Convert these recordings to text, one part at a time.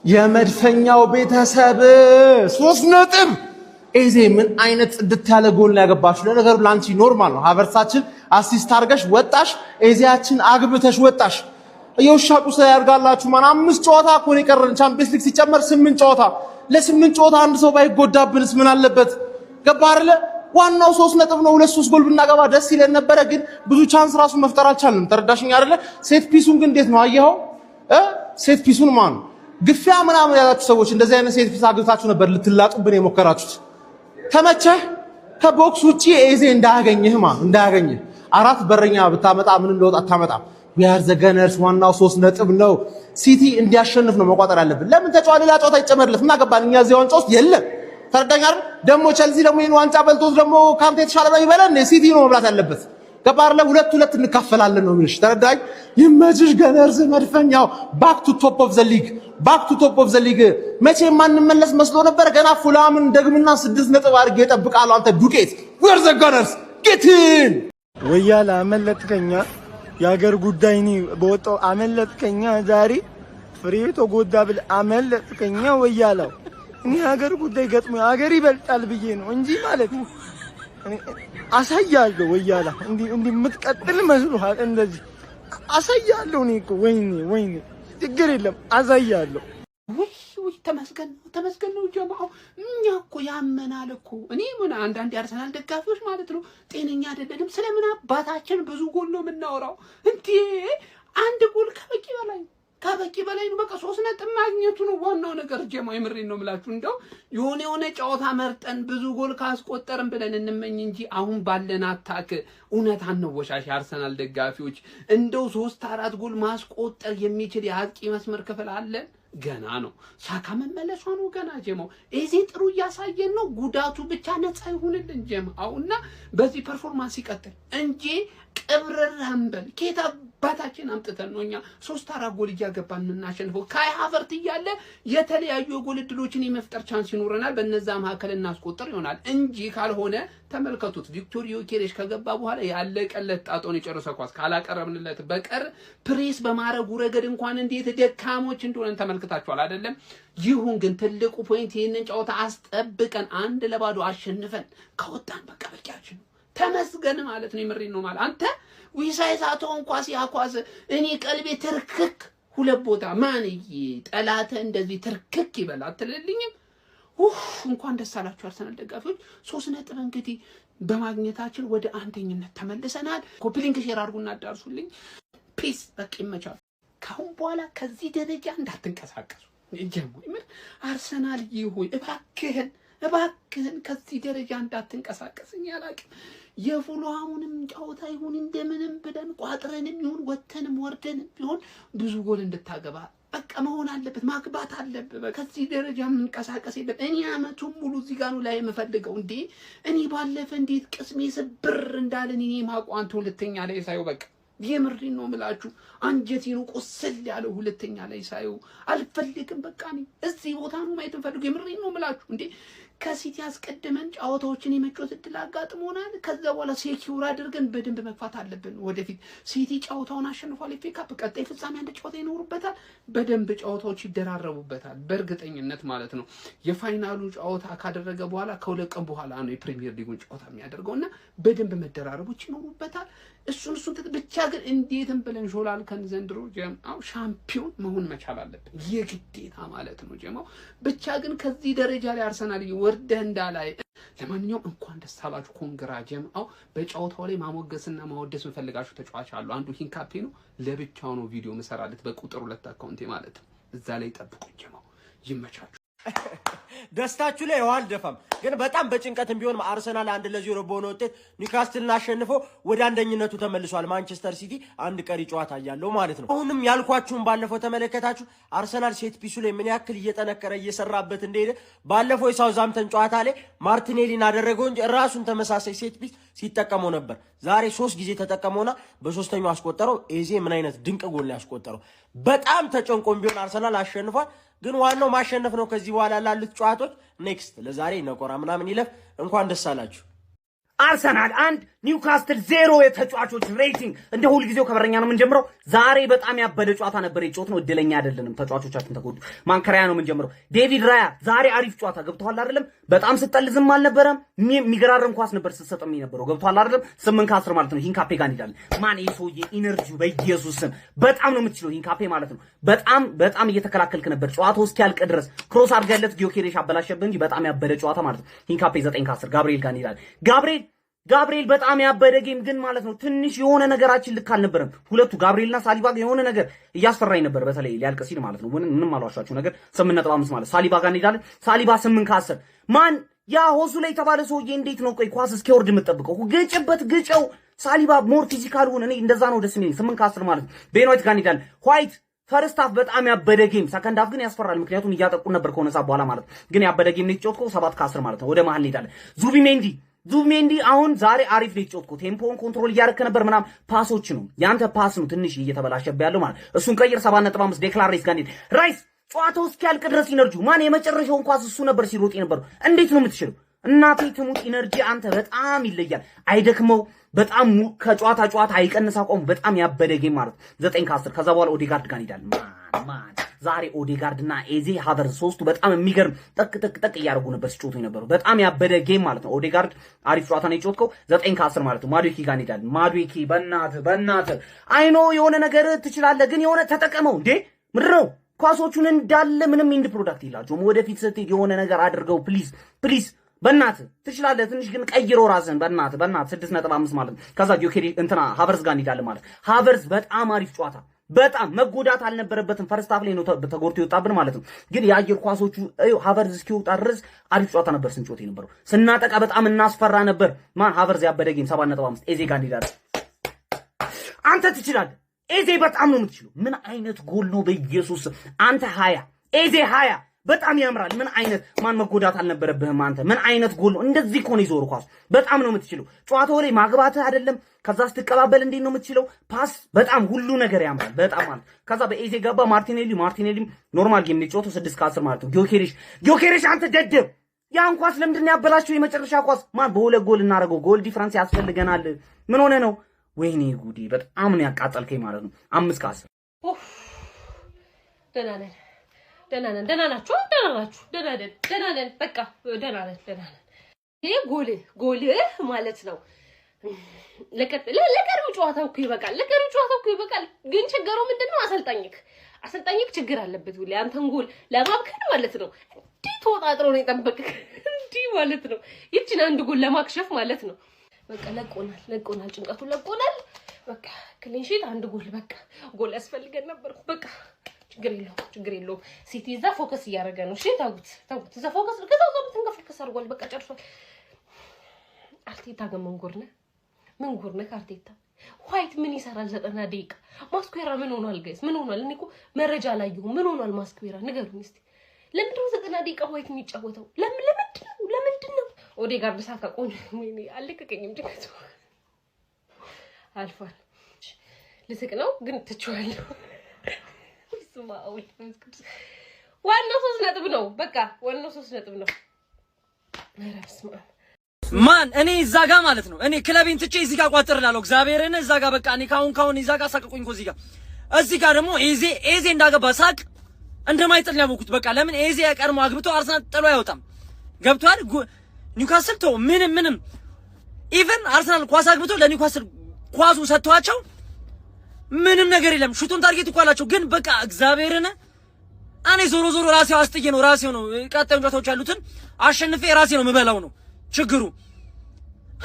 የመድፈኛው ቤተሰብ 3 ነጥብ ኤዜ ምን አይነት ጽድት ያለ ጎል ነው ያገባችሁ? ለነገሩ ላንቺ ኖርማል ነው። ሀቨርሳችን አሲስት አርገሽ ወጣሽ፣ ኤዜያችን አግብተሽ ወጣሽ። የውሻ ቁስ ያርጋላችሁ ማን 5 ጨዋታ እኮ ነው የቀረን ቻምፒየንስ ሊግ ሲጨመር 8 ጨዋታ። ለ8 ጨዋታ አንድ ሰው ባይጎዳብንስ ምን አለበት? ገባ አይደለ? ዋናው 3 ነጥብ ነው። 2-3 ጎል ብናገባ ደስ ይለን ነበረ፣ ግን ብዙ ቻንስ ራሱ መፍጠር አልቻልንም። ተረዳሽኝ አይደለ? ሴት ፒሱን ግን እንዴት ነው አየኸው? ሴት ፒሱን ማን ግፊያ ምናምን ያላችሁ ሰዎች እንደዚህ አይነት ሴት ፒስ አግብታችሁ ነበር ልትላጡብን የሞከራችሁት። ተመቸህ? ከቦክስ ውጪ ኤዜ እንዳያገኝህ 4 በረኛ ብታመጣ ምንም ለውጥ አታመጣም። ዊአር ዘ ገነርስ ዋናው 3 ነጥብ ነው። ሲቲ እንዲያሸንፍ ነው መቋጠር ያለብን። ለምን ተጫዋች ሌላ ጨዋታ ይጨመርለት እና ገባን። እኛ እዚህ ዋንጫ ውስጥ የለም። ተረዳኝ አይደል? ደግሞ ቸልሲ ደግሞ ይሄን ዋንጫ በልቶት ደግሞ ካንተ የተሻለ ነው ይበለን። ሲቲ ነው መብላት ያለበት። ገባር ለ2-2 እንካፈላለን ነው የሚልሽ። ተረዳኝ? ይመችሽ ገነርስ መድፈኛው። ባክ ቱ ቶፕ ኦፍ ዘ ሊግ መቼ ማንመለስ መስሎ ነበር። ገና ፉላምን ደግምና 6 ነጥብ አድርጌ እጠብቃለሁ። አንተ ዱቄት ዌር ዘ ገነርስ ጌቲን ወያላ አመለጥከኛ። የሀገር ጉዳይ ነው በወጣው አመለጥከኛ። ዛሬ ፍሬቶ ጎዳ ብል አመለጥከኛ ወያላው። እኔ ሀገር ጉዳይ ገጥሞ ሀገር ይበልጣል ብዬ ነው እንጂ ማለት ነው አሳያለሁ። ወያላ እንዲህ የምትቀጥል መስሎሃል? እንደዚህ አሳያለሁ። እኔ እኮ ወይኔ ችግር የለም አሳያለሁ። ውይ ተመስገን ነው ጀማው። እኛ እኮ ያመናል እኮ። እኔ ምን አንዳንድ የአርሰናል ደጋፊዎች ማለት ነው ጤነኛ አይደለንም። ስለምን አባታችን ብዙ ጎል ነው የምናወራው እንዴ? አንድ ጎል ከበቂ በላይ ነው። በቃ 3 ነጥብ ማግኘቱ ነው ዋናው ነገር ጀማው። የምሬን ነው የምላችሁ። እንደው የሆነ ጨዋታ መርጠን ብዙ ጎል ካስቆጠርን ብለን እንመኝ እንጂ አሁን ባለን አታክ እውነት አንወሻሽ አርሰናል ደጋፊዎች። እንደው 3-4 ጎል ማስቆጠር የሚችል የአጥቂ መስመር ክፍል አለን። ገና ነው። ሳካ መመለሷ ነው ገና ጀማው። ኤዜ ጥሩ እያሳየን ነው። ጉዳቱ ብቻ ነፃ ይሁንልን ጀማውና በዚህ ፐርፎርማንስ ይቀጥል እንጂ ቅብረራምበል ኬታ ባታችን አምጥተን ነው እኛ 3-4 ጎል እያገባን የምናሸንፈው። ካይ ሃቨርት እያለ የተለያዩ የጎል እድሎችን የመፍጠር ቻንስ ይኖረናል። በነዛ መካከል እናስቆጥር ይሆናል እንጂ ካልሆነ ተመልከቱት። ቪክቶር ዮኬሬሽ ከገባ በኋላ ያለቀለት ጣጣውን የጨረሰ ኳስ ካላቀረብንለት በቀር ፕሬስ በማረጉ ረገድ እንኳን እንዴት ደካሞች እንደሆነን ተመልክታችኋል አይደለም? ይሁን ግን ትልቁ ፖይንት ይሄንን ጨዋታ አስጠብቀን 1-0 አሸንፈን ከወጣን በቃ በቂያችን ነው። ተመስገን ማለት ነው። የምሬን ነው ማለት አንተ ዊሳይሳቶን ኳስ ያኳስ እኔ ቀልቤ ትርክክ 2 ቦታ ማንዬ ጠላተ እንደዚህ ትርክክ ይበል አትልልኝም? እንኳን ደስ አላችሁ አርሰናል ደጋፊዎች። 3 ነጥብ እንግዲህ በማግኘታችን ወደ አንደኝነት ተመልሰናል። ኮፒ ሊንክ ሼር አድርጉና አዳርሱልኝ። ፒስ በቃ ይመቻል። ካሁን በኋላ ከዚህ ደረጃ እንዳትንቀሳቀሱ ጀምሩ። አርሰናል ይሁን እባክህን ከዚህ ደረጃ እንዳትንቀሳቀስኝ ያላቅም። የፉልሃሙንም ጨዋታ ይሁን እንደምንም ብለን ቋጥረንም ይሁን ወተንም ወርደንም ቢሆን ብዙ ጎል እንድታገባ በቃ መሆን አለበት፣ ማግባት አለበት። ከዚህ ደረጃ መንቀሳቀስ የለም። እኔ አመቱን ሙሉ እዚህ ጋር ነው ላይ የምፈልገው እንዴ። እኔ ባለፈ እንዴት ቅስሜ ስብር እንዳለን እኔ ማቋንት ሁለተኛ ላይ ሳይው በቃ የምሬን ነው የምላችሁ አንጀቴን ቁስል ያለው ሁለተኛ ላይ ሳይው አልፈልግም። በቃ እኔ እዚህ ቦታ ነው ማየት እንፈልገው። የምሬን ነው የምላችሁ እንዴ። ከሲቲ አስቀድመን ጨዋታዎችን የመጫወት እድል አጋጥሞናል። ከዛ በኋላ ሴኪዩር አድርገን በደንብ መግፋት አለብን ወደፊት። ሲቲ ጨዋታውን አሸንፏል። ኤፍ ኤ ካፕ ቀጣይ ፍጻሜ አንድ ጨዋታ ይኖርበታል። በደንብ ጨዋታዎች ይደራረቡበታል በእርግጠኝነት ማለት ነው። የፋይናሉ ጨዋታ ካደረገ በኋላ ከ2 ቀን በኋላ ነው የፕሪሚየር ሊጉን ጨዋታ የሚያደርገውና በደንብ መደራረቦች ይኖሩበታል። እሱን ብቻ ግን እንዴትም ብለን ሾላልከን ዘንድሮ ጀማው ሻምፒዮን መሆን መቻል አለብን የግዴታ ማለት ነው ጀማው። ብቻ ግን ከዚህ ደረጃ ላይ አርሰናል ወርደህ እንዳላይ። ለማንኛውም እንኳን ደስ አላችሁ ኮንግራ ጀማው። በጨዋታው ላይ ማሞገስና ማወደስ እንፈልጋችሁ ተጫዋች አሉ። አንዱ ሂንካፔ ነው። ለብቻው ነው ቪዲዮ መሰራለት በቁጥር 2 አካውንቴ ማለት ነው። እዛ ላይ ጠብቁኝ ጀማው። ይመቻችሁ። ደስታችሁ ላይ ዋል ደፋም ግን በጣም በጭንቀትም ቢሆን አርሰናል 1-0 በሆነ ውጤት ኒውካስትልን አሸንፎ ወደ አንደኝነቱ ተመልሷል። ማንቸስተር ሲቲ አንድ ቀሪ ጨዋታ ያለው ማለት ነው። አሁንም ያልኳችሁን ባለፈው ተመለከታችሁ። አርሰናል ሴት ፒሱ ላይ ምን ያክል እየጠነከረ እየሰራበት እንደሄደ ባለፈው የሳውዛምተን ጨዋታ ላይ ማርቲኔሊን አደረገው እንጂ ራሱን ተመሳሳይ ሴት ፒስ ሲጠቀመው ነበር። ዛሬ 3 ጊዜ ተጠቀመውና በሶስተኛው አስቆጠረው። ኤዜ ምን አይነት ድንቅ ጎል ያስቆጠረው። በጣም ተጨንቆም ቢሆን አርሰናል አሸንፏል። ግን ዋናው ማሸነፍ ነው። ከዚህ በኋላ ላሉት ጨዋታዎች ኔክስት ለዛሬ ነቆራ ምናምን ይለፍ። እንኳን ደስ አላችሁ። አርሰናል 1 ኒውካስትል 0 የተጫዋቾች ሬቲንግ እንደ ሁሉ ጊዜው ከበረኛ ነው የምንጀምረው። ዛሬ በጣም ያበደ ጨዋታ ነበር የጨዋታ ነው። እድለኛ አይደለንም ተጫዋቾቻችን ተጎዱ። ማንከሪያ ነው የምንጀምረው። ዴቪድ ራያ ዛሬ አሪፍ ጨዋታ ገብቷል አይደለም? በጣም ስጠልዝም አልነበረም። የሚገራረም ኳስ ነበር ስትሰጠም የነበረው ገብቷል አይደለም? 8 ከ10 ማለት ነው። ሂንካፔ ጋር እንሄዳለን። ማን ይሶዬ ኢነርጂው በኢየሱስ ስም በጣም ነው የምትችለው ሂንካፔ ማለት ነው። በጣም እየተከላከልክ ነበር ጨዋታው እስኪያልቅ ድረስ ክሮስ አድርጋለት ጊዮኬሬሽ አበላሸብህ እንጂ በጣም ያበደ ጨዋታ ማለት ነው። ሂንካፔ 9 ከ10 ጋብሪኤል ጋር እንሄዳለን። ጋብሪኤል በጣም ያበደ ጌም ግን ማለት ነው። ትንሽ የሆነ ነገራችን ልክ አልነበረም። ሁለቱ ጋብሪኤልና ሳሊባ የሆነ ነገር እያስፈራኝ ነበር፣ በተለይ ሊያልቅ ሲል ማለት ነው። ምንም አልዋሻችሁ ነገር 8.5 ማለት ሳሊባ ጋር እንሄዳለን። ሳሊባ 8 ከ10 ማን ያ ሆሱ ላይ የተባለ ሰውዬ እንዴት ነው ቆይ ኳስ እስኪወርድ የምትጠብቀው? ግጨው። ሳሊባ ሞር ፊዚካል ሆነ። እኔ እንደዛ ነው ደስ የሚለኝ 8 ከ10 ማለት ነው። ቤን ዋይት ጋር እንሄዳለን። ዋይት ፈርስት ሃፍ በጣም ያበደ ጌም፣ ሰከንድ ሃፍ ግን ያስፈራል። ምክንያቱም እያጠቁ ነበር ከሆነ ሰዓት በኋላ ማለት ነው። ግን ያበደ ጌም ነው የተጫወተው 7 ከ10 ማለት ነው። ወደ መሀል እንሄዳለን። ዙቢሜንዲ አሁን ዛሬ አሪፍ ነው የተጫወተው። ቴምፖን ኮንትሮል እያደረከ ነበር ምናምን። ፓሶች ነው ያንተ ፓስ ነው ትንሽ እየተበላሸበት ያለው ማለት እሱን ቀይር። 7.5 ዴክላን ራይስ ጋር ራይስ ጨዋታው እስኪያልቅ ድረስ ኢነርጂ ማን የመጨረሻውን ኳስ እሱ ነበር ሲሮጥ የነበረው። እንዴት ነው የምትችለው? እናቴ ትሙት ኢነርጂ አንተ በጣም ይለያል። አይደክመው በጣም ከጨዋታ አይቀንስ አቋሙ በጣም ያበደ ጌም ማለት 9 ከ10 ከዛ በኋላ ኦዴጋርድ ጋር እንሄዳለን። ማን ዛሬ ኦዴጋርድና ኤዜ ሃቨር ሶስቱ በጣም የሚገርም ጠቅ እያደረጉ ነበር ሲጮቱ የነበሩ። በጣም ያበደ ጌም ማለት ነው። ኦዴጋርድ አሪፍ ጨዋታ ነው የጮትከው 9 ከ10 ማለት ነው። ማዱዌኬ ጋር እንሄዳለን። ማዱዌኬ በእናትህ አይኖ የሆነ ነገር ትችላለህ፣ ግን የሆነ ተጠቀመው እንዴ ምንድን ነው ኳሶቹን እንዳለ ምንም ኢንድ ፕሮዳክት የላቸውም። ወደፊት ስትሄድ የሆነ ነገር አድርገው ፕሊዝ በእናትህ ትችላለህ። ትንሽ ግን ቀይሮ ራስን በእናትህ 6.5 ማለት ነው። ከዛ ጊዮኬሪ እንትና ሃቨርስ ጋር እንሄዳለን ማለት ሃቨርስ በጣም አሪፍ ጨዋታ በጣም መጎዳት አልነበረበትም። ፈርስት ሃፍ ላይ ነው ተጎድቶ ይወጣብን ማለት ነው። ግን የአየር ኳሶቹ ሃቨርስ እስኪወጣ ድረስ አሪፍ ጨዋታ ነበር ስንጮት የነበረው። ስናጠቃ በጣም እናስፈራ ነበር። ማን ሃቨርስ ያበደ ጌም 7.5 ኤዜ ጋር እንሄዳለን። አንተ ትችላለህ። ኤዜ በጣም ነው የምትችለው። ምን አይነት ጎል ነው በኢየሱስ አንተ 20 ኤዜ 20 በጣም ያምራል። ምን አይነት ማን መጎዳት አልነበረብህም አንተ። ምን አይነት ጎል ነው እንደዚህ ኮን ይዞር ኳስ በጣም ነው የምትችለው። ጨዋታው ላይ ማግባት አይደለም ከዛ ስትቀባበል እንዴት ነው የምትችለው? ፓስ በጣም ሁሉ ነገር ያምራል በጣም ማለት። ከዛ በኤዜ ገባ ማርቲኔሊ ኖርማል ጌም ነው የጨዋታው 6 ከ10 ማለት ነው። ጊዮኬሬሽ አንተ ደደብ ያን ኳስ ለምንድን ነው ያበላሽው? የመጨረሻ ኳስ ማን በሁለት ጎል እናደርገው ጎል ዲፈረንስ ያስፈልገናል። ምን ሆነ ነው? ወይኔ ጉዲ በጣም ነው ያቃጠልከኝ ማለት ነው። 5 ከ10 ደህና ናችሁ? ደህና ነን። በቃ ደህና ነን። ይሄ ጎልህ ማለት ነው። ለቀሪው ጨዋታው እኮ ይበቃል። ግን ችግሩ ምንድነው? አሰልጣኝክ ችግር አለበት። ሁሌ አንተን ጎል ለማብከን ማለት ነው። እንዲህ ተወጣጥሮ ነው የጠበቅክ እንዲህ ማለት ነው። ይቺን አንድ ጎል ለማክሸፍ ማለት ነው። በቃ ለቆናል፣ ጭንቀቱ ለቆናል። በቃ ክሊንሺት አንድ ጎል በቃ ጎል ያስፈልገን ነበር። በቃ ችግር የለውም። ሲቲ እዛ ፎከስ እያደረገ ነው። እሺ ታውት እዛ ፎከስ ከዛው ፎከስ አድርጓል። በቃ ጨርሷል። አርቴታ ግን ምን ጉር ነህ አርቴታ። ዋይት ምን ይሰራል 90 ደቂቃ? ማስኩዌራ ምን ሆኗል ጋይስ? ምን ሆኗል? እኔ እኮ መረጃ አላየሁም። ምን ሆኗል ማስኩዌራ? ንገሩኝ እስቲ። ለምንድን ነው 90 ደቂቃ ዋይት የሚጫወተው? ለምንድን ነው? ኦዴጋርድ ሳካ ቆን ወይኔ አልለቀቀኝም። ድንገት አልፏል። ልስቅ ነው ግን ትችዋለሁ። ዋናው 3 ነጥብ ነው። በቃ ዋናው 3 ነጥብ ነው። ማን እኔ እዛ ጋር ማለት ነው። እኔ ክለቤን ትቼ እዚህ ጋር ቋጥርላለሁ። እግዚአብሔርን እዛ ጋር በቃ እኔ ካሁን እዛ ጋር ሳቀቁኝ እኮ እዚህ ጋር ደግሞ ኤዜ እንዳገባ ሳቅ እንደማይጥል ያወኩት። በቃ ለምን ኤዜ ቀድሞ አግብቶ አርሰናል ጥሎ አይወጣም። ገብቷል። ኒውካስል ተው ምንም ኢቭን አርሰናል ኳስ አግብቶ ለኒውካስል ኳሱ ሰጥቷቸው ምንም ነገር የለም። ሹቱን ታርጌት እኮ አላቸው። ግን በቃ እግዚአብሔርን እኔ ዞሮ ራሴው አስጥዬ ነው ራሴው ነው ቀጣዩን ጨዋታዎች ያሉትን አሸንፌ ራሴ ነው የምበላው ነው ችግሩ።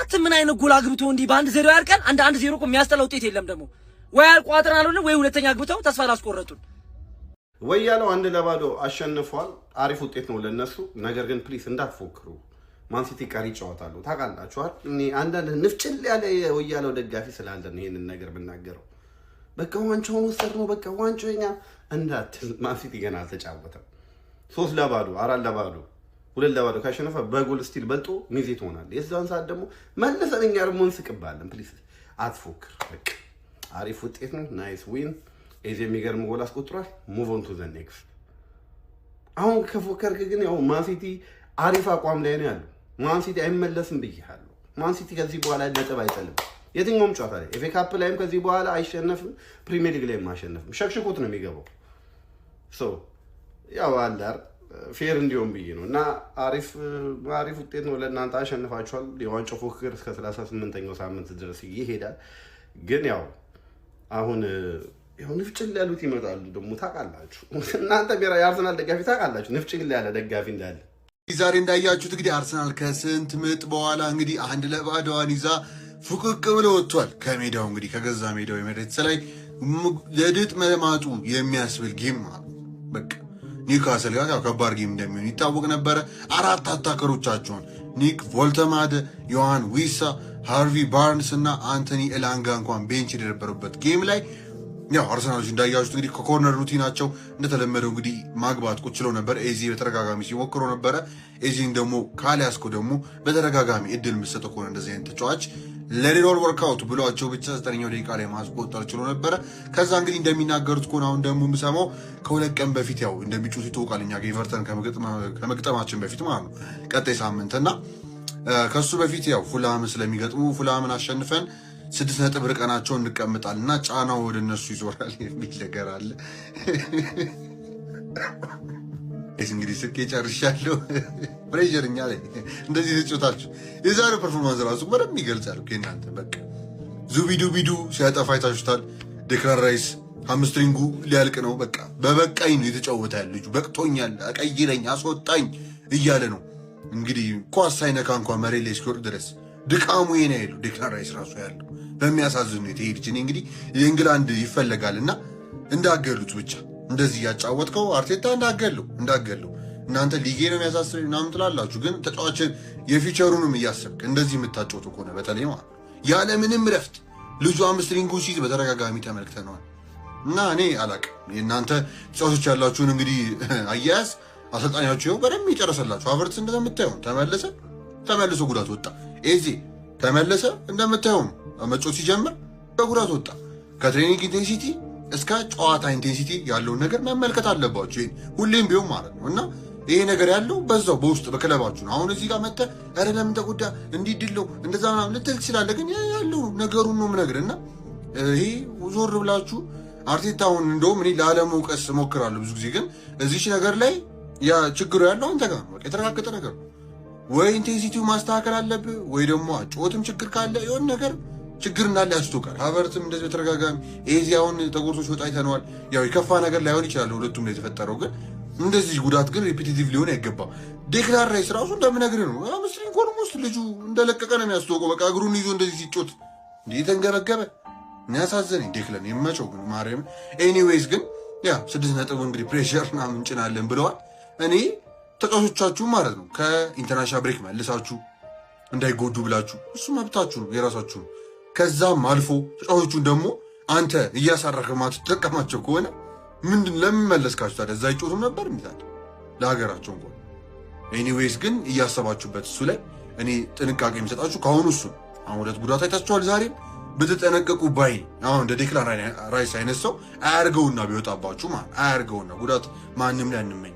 አንተ ምን አይነት ጎል አግብቶ እንዲህ በ1-0 ያርቀን? 1-0 እኮ የሚያስጠላ ውጤት የለም ደግሞ። ወይ አልቋጥራለሁ ወይ ሁለተኛ አግብተው ተስፋ ላስቆረጡን። ወያለው 1-0 አሸንፏል። አሪፍ ውጤት ነው ለነሱ። ነገር ግን ፕሊስ እንዳትፎክሩ። ማንሲቲ ቀሪ ጨዋታሉ ታውቃላችኋል። እኔ አንዳንድ ንፍጭል ያለ ወያለው ደጋፊ ስላለ ነው ይሄንን ነገር ብናገረው። በቃ ዋንጫውን ወሰድ ነው በቃ ዋንጫውኛ እንዳትል። ማንሲቲ ገና አልተጫወተም። 3-0 4-0 2-0 ካሸነፈ በጎል ስቲል በልጦ ሚዜ ትሆናለህ። የዛን ሰዓት ደግሞ መለሰን እኛ ደግሞ እንስቅባለን። ፕሊስ አትፎክር። በቃ አሪፍ ውጤት ነው። ናይስ ዊን። ኤዜ የሚገርም ጎል አስቆጥሯል። ሙቭ ኦን ቱ ዘ ኔክስት። አሁን ከፎከርክ ግን ያው ማንሲቲ አሪፍ አቋም ላይ ነው ያለው። ማንሲቲ አይመለስም ብያለሁ። ማን ሲቲ ከዚህ በኋላ ነጥብ አይጥልም። የትኛውም ጨዋታ ላይ ኤፍ ኤ ካፕ ላይም ከዚህ በኋላ አይሸነፍም። ፕሪሚየር ሊግ ላይም አይሸነፍም። ሸክሽኩት ነው የሚገባው። ያው አላር ፌር እንዲሆን ብዬ ነው እና አሪፍ ውጤት ነው ለእናንተ። አሸንፋችኋል። የዋንጫው ፉክክር እስከ 38ኛው ሳምንት ድረስ ይሄዳል። ግን ያው አሁን ንፍጭል ያሉት ይመጣሉ ደግሞ ታውቃላችሁ። እናንተ የአርሰናል ደጋፊ ታውቃላችሁ ንፍጭል ያለ ደጋፊ እንዳለ። ዛሬ እንዳያችሁት እንግዲህ አርሰናል ከስንት ምጥ በኋላ እንግዲህ 1-0 ይዛ ፉቅቅ ብሎ ወጥቷል ከሜዳው። እንግዲህ ከገዛ ሜዳው የመሬት ላይ ለድጥ መማጡ የሚያስብል ጌም ማለት በቃ ኒውካስል ጋር ያው ከባድ ጌም እንደሚሆን ይታወቅ ነበረ። 4 አታከሮቻቸውን ኒክ ቮልተማደ፣ ዮሐን ዊሳ፣ ሃርቪ ባርንስ እና አንቶኒ ኤላንጋ እንኳን ቤንች የነበሩበት ጌም ላይ ያው አርሰናሎች እንዳያችሁት እንግዲህ ከኮርነር ሩቲናቸው እንደተለመደው እንግዲህ ማግባት ቁችለው ነበር። ኤዚ በተደጋጋሚ ሲሞክሮ ነበረ። ኤዚን ደግሞ ካሊያስኮ ደግሞ በተደጋጋሚ እድል የምትሰጠው ከሆነ እንደዚህ አይነት ተጫዋች ለሪሮል ወርክአውት ብሏቸው ብቻ 9ኛው ደቂቃ ላይ ማስቆጠር ችሎ ነበረ። ከዛ እንግዲህ እንደሚናገሩት ከሆነ አሁን ደግሞ የምሰማው ከ2 ቀን በፊት ያው እንደሚጮት ይታወቃል። እኛ ኤቨርተን ከመግጠማችን በፊት ማለት ነው ቀጣይ ሳምንት እና ከሱ በፊት ያው ፉላምን ስለሚገጥሙ ፉላምን አሸንፈን 6 ነጥብ ርቀናቸው እንቀምጣለን እና ጫናው ወደ እነሱ ይዞራል የሚል ነገር አለ። እንግዲህ ስቄ ጨርሻለሁ። ፕሬዠር እኛ ላይ እንደዚህ ተጫውታችሁ የዛሬው ፐርፎርማንስ ራሱ በደንብ ይገልጻል እኮ እናንተ በቃ ዙቢዱ ሲያጠፋ አይታችሁታል። ዴክላን ራይስ ሃምስትሪንጉ ሊያልቅ ነው በቃ በበቃኝ ነው የተጫወተ ያለ ልጁ በቅቶኛል፣ አቀይረኝ፣ አስወጣኝ እያለ ነው እንግዲህ ኳስ ሳይነካ እንኳን መሬት ላይ እስኪወርድ ድረስ ድቃሙ የኔ ያለው ዴክላን ራይስ ራሱ ያለው በሚያሳዝን ነው የተሄድች እንግዲህ የእንግላንድ ይፈለጋልና እንዳገሉት ብቻ እንደዚህ ያጫወትከው አርቴታ እንዳገለው እናንተ ሊጌ ነው የሚያሳስበኝ ምናምን ትላላችሁ። ግን ተጫዋችን የፊቸሩንም እያሰብክ እንደዚህ የምታጫወቱ ከሆነ በተለይ ማለት ያለ ምንም ረፍት ልጁ ሃምስትሪንጉ ሲይዝ በተደጋጋሚ ተመልክተነዋል እና እኔ አላቅም የእናንተ ተጫዋቾች ያላችሁን እንግዲህ አያያዝ አሰልጣኛችሁ በደንብ ይጨረሰላችሁ። ሀቨርትስ እንደምታየው ተመልሶ ጉዳት ወጣ። ኤዚ ተመለሰ እንደምታየው መጮት ሲጀምር በጉዳት ወጣ። ከትሬኒንግ ኢንቴንሲቲ እስከ ጨዋታ ኢንቴንሲቲ ያለውን ነገር መመልከት አለባችሁ ሁሌም ቢሆን ማለት ነው እና ይሄ ነገር ያለው በዛው በውስጥ በክለባችሁ ነው። አሁን እዚህ ጋር መጥተህ ኧረ ለምን ተጎዳ እንዲድለው እንደዛ ምናምን ልትል ትችላለህ። ግን ያለው ነገሩን ነው የምነግርህ እና ይሄ ዞር ብላችሁ አርቴታውን እንደውም እኔ ላለመውቀስ እሞክራለሁ ብዙ ጊዜ። ግን እዚች ነገር ላይ ያ ችግሩ ያለው አንተ ጋር ነው። በቃ የተረጋገጠ ነገር ነው። ወይ ኢንቴንሲቲው ማስተካከል አለብህ ወይ ደግሞ ጮትም ችግር ካለ የሆነ ነገር ችግር እንዳለ ያስቶቃል። ሀቨርትም እንደዚህ በተደጋጋሚ ኤዚ አሁን ተጎርቶ ሲወጣ አይተነዋል። ያው የከፋ ነገር ላይሆን ይችላል ሁለቱም ላይ የተፈጠረው፣ ግን እንደዚህ ጉዳት ግን ሪፒቲቲቭ ሊሆን አይገባም። ዴክላን ራይስ ራሱ እንደምነግርህ ነው አምስትሪንግ ኦልሞስት ልጁ እንደለቀቀ ነው የሚያስተዋውቀው። በቃ እግሩን ይዞ እንደዚህ ሲጮት እንዲህ ተንገበገበ። የሚያሳዝነኝ ዴክላን የመቸው ግን ማርያም። ኤኒዌይስ ግን ያ 6 ነጥብ እንግዲህ ፕሬሸር ምናምን እንጭናለን ብለዋል። እኔ ተጫዋቾቻችሁ ማለት ነው ከኢንተርናሽናል ብሬክ መልሳችሁ እንዳይጎዱ ብላችሁ እሱ መብታችሁ ነው የራሳችሁ ነው። ከዛም አልፎ ተጫዋቾቹን ደግሞ አንተ እያሳረፈ ማትጠቀማቸው ከሆነ ምንድን ለምን መለስካችሁ ታዲያ? እዛ ይጮቱም ነበር እንዴ ለሀገራቸው እንኳን። ኤኒዌይስ ግን እያሰባችሁበት እሱ ላይ እኔ ጥንቃቄ የሚሰጣችሁ ከአሁኑ እሱ አሁን 2 ጉዳት አይታችኋል። ዛሬም ብትጠነቀቁ ባይ አሁን እንደ ዴክላን ራይስ አይነት ሰው አያርገውና ቢወጣባችሁ ማለት አያርገውና ጉዳት ማንም ላይ አንመኝ።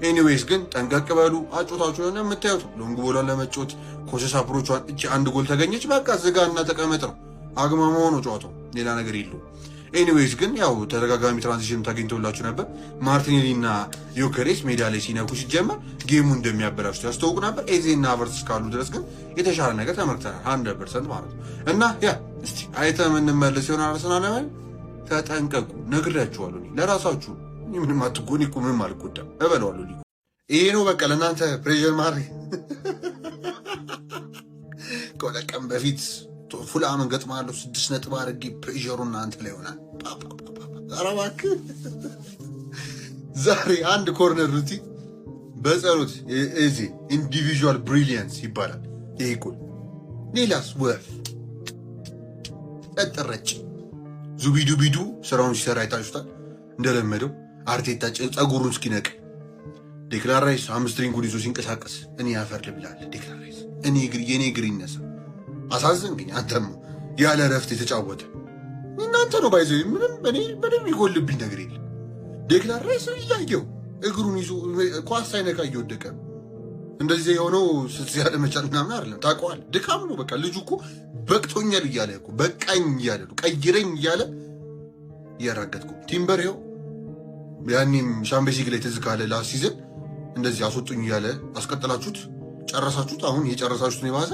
ኤኒዌይስ ግን ጠንቀቅ በሉ። አጮታችሁ ነው የምታዩት። ሎንግ ቦሏን ለመጮት ኮሸስ አፕሮቿን እቺ 1 ጎል ተገኘች በቃ ዝጋና ተቀመጥ ነው። አግማማው ነው ጨዋታው፣ ሌላ ነገር የለው። ኤኒዌይስ ግን ያው ተደጋጋሚ ትራንዚሽን ታገኝቶላችሁ ነበር። ማርቲኔሊ እና ዮከሬስ ሜዳ ላይ ሲነኩ ሲጀመር ጌሙ እንደሚያበላሹ ያስተውቁ ነበር። ኤዜና ሀቨርትስ ካሉ ድረስ ግን የተሻለ ነገር ተመልክተናል 100% ማለት ነው። እና ያ እስቲ አይተን እንመለስ ይሆናል። አርሰናል ተጠንቀቁ፣ ነግሬያችኋለሁ። ለራሳችሁ ምንም አትጎኒ እኮ ምንም አልጎዳም እበለዋለሁ። ይሄ ነው በቃ ለእናንተ ፕሬዠር ማሪ። ከሁለት ቀን በፊት ፉላምን ገጥማለሁ 6 ነጥብ አድርጌ ፕሬዠሩ እናንተ ላይ ይሆናል። ኧረ እባክህ ዛሬ አንድ ኮርነር ሩቲ በጸሎት እዚህ ኢንዲቪዥዋል ብሪሊያንስ ይባላል። ይሄ ጎል ሌላስ ወፍ ጠጠረጭ ዙቢዱ ስራውን ሲሰራ አይታችሁታል እንደለመደው አርቴታ ጸጉሩን እስኪነቅ ዴክላን ራይስ ሃምስትሪንጉን ይዞ ሲንቀሳቀስ እኔ ያፈር ልብላል። ዴክላን ራይስ የኔ እግር ይነሳ። አሳዘንከኝ። አንተም ያለ ረፍት የተጫወተ እናንተ ነው ባይዘ ምንም ይጎልብኝ ነገር የለም። ዴክላን ራይስ እያየው እግሩን ይዞ ኳስ ሳይነካ እየወደቀ እንደዚህ የሆነው ያለ መቻል ምናምን አይደለም። ታውቀዋለህ፣ ድካም ነው በቃ። ልጁ እኮ በቅቶኛል እያለ እኮ በቃኝ እያለ ነው፣ ቀይረኝ እያለ እያራገጥኩ ቲምበር ይኸው ያኔም ሻምፒዮንስ ሊግ ላይ ትዝ ካለ ላስት ሲዝን እንደዚህ አስወጡኝ እያለ አስቀጥላችሁት ጨረሳችሁት። አሁን የጨረሳችሁትን የባሰ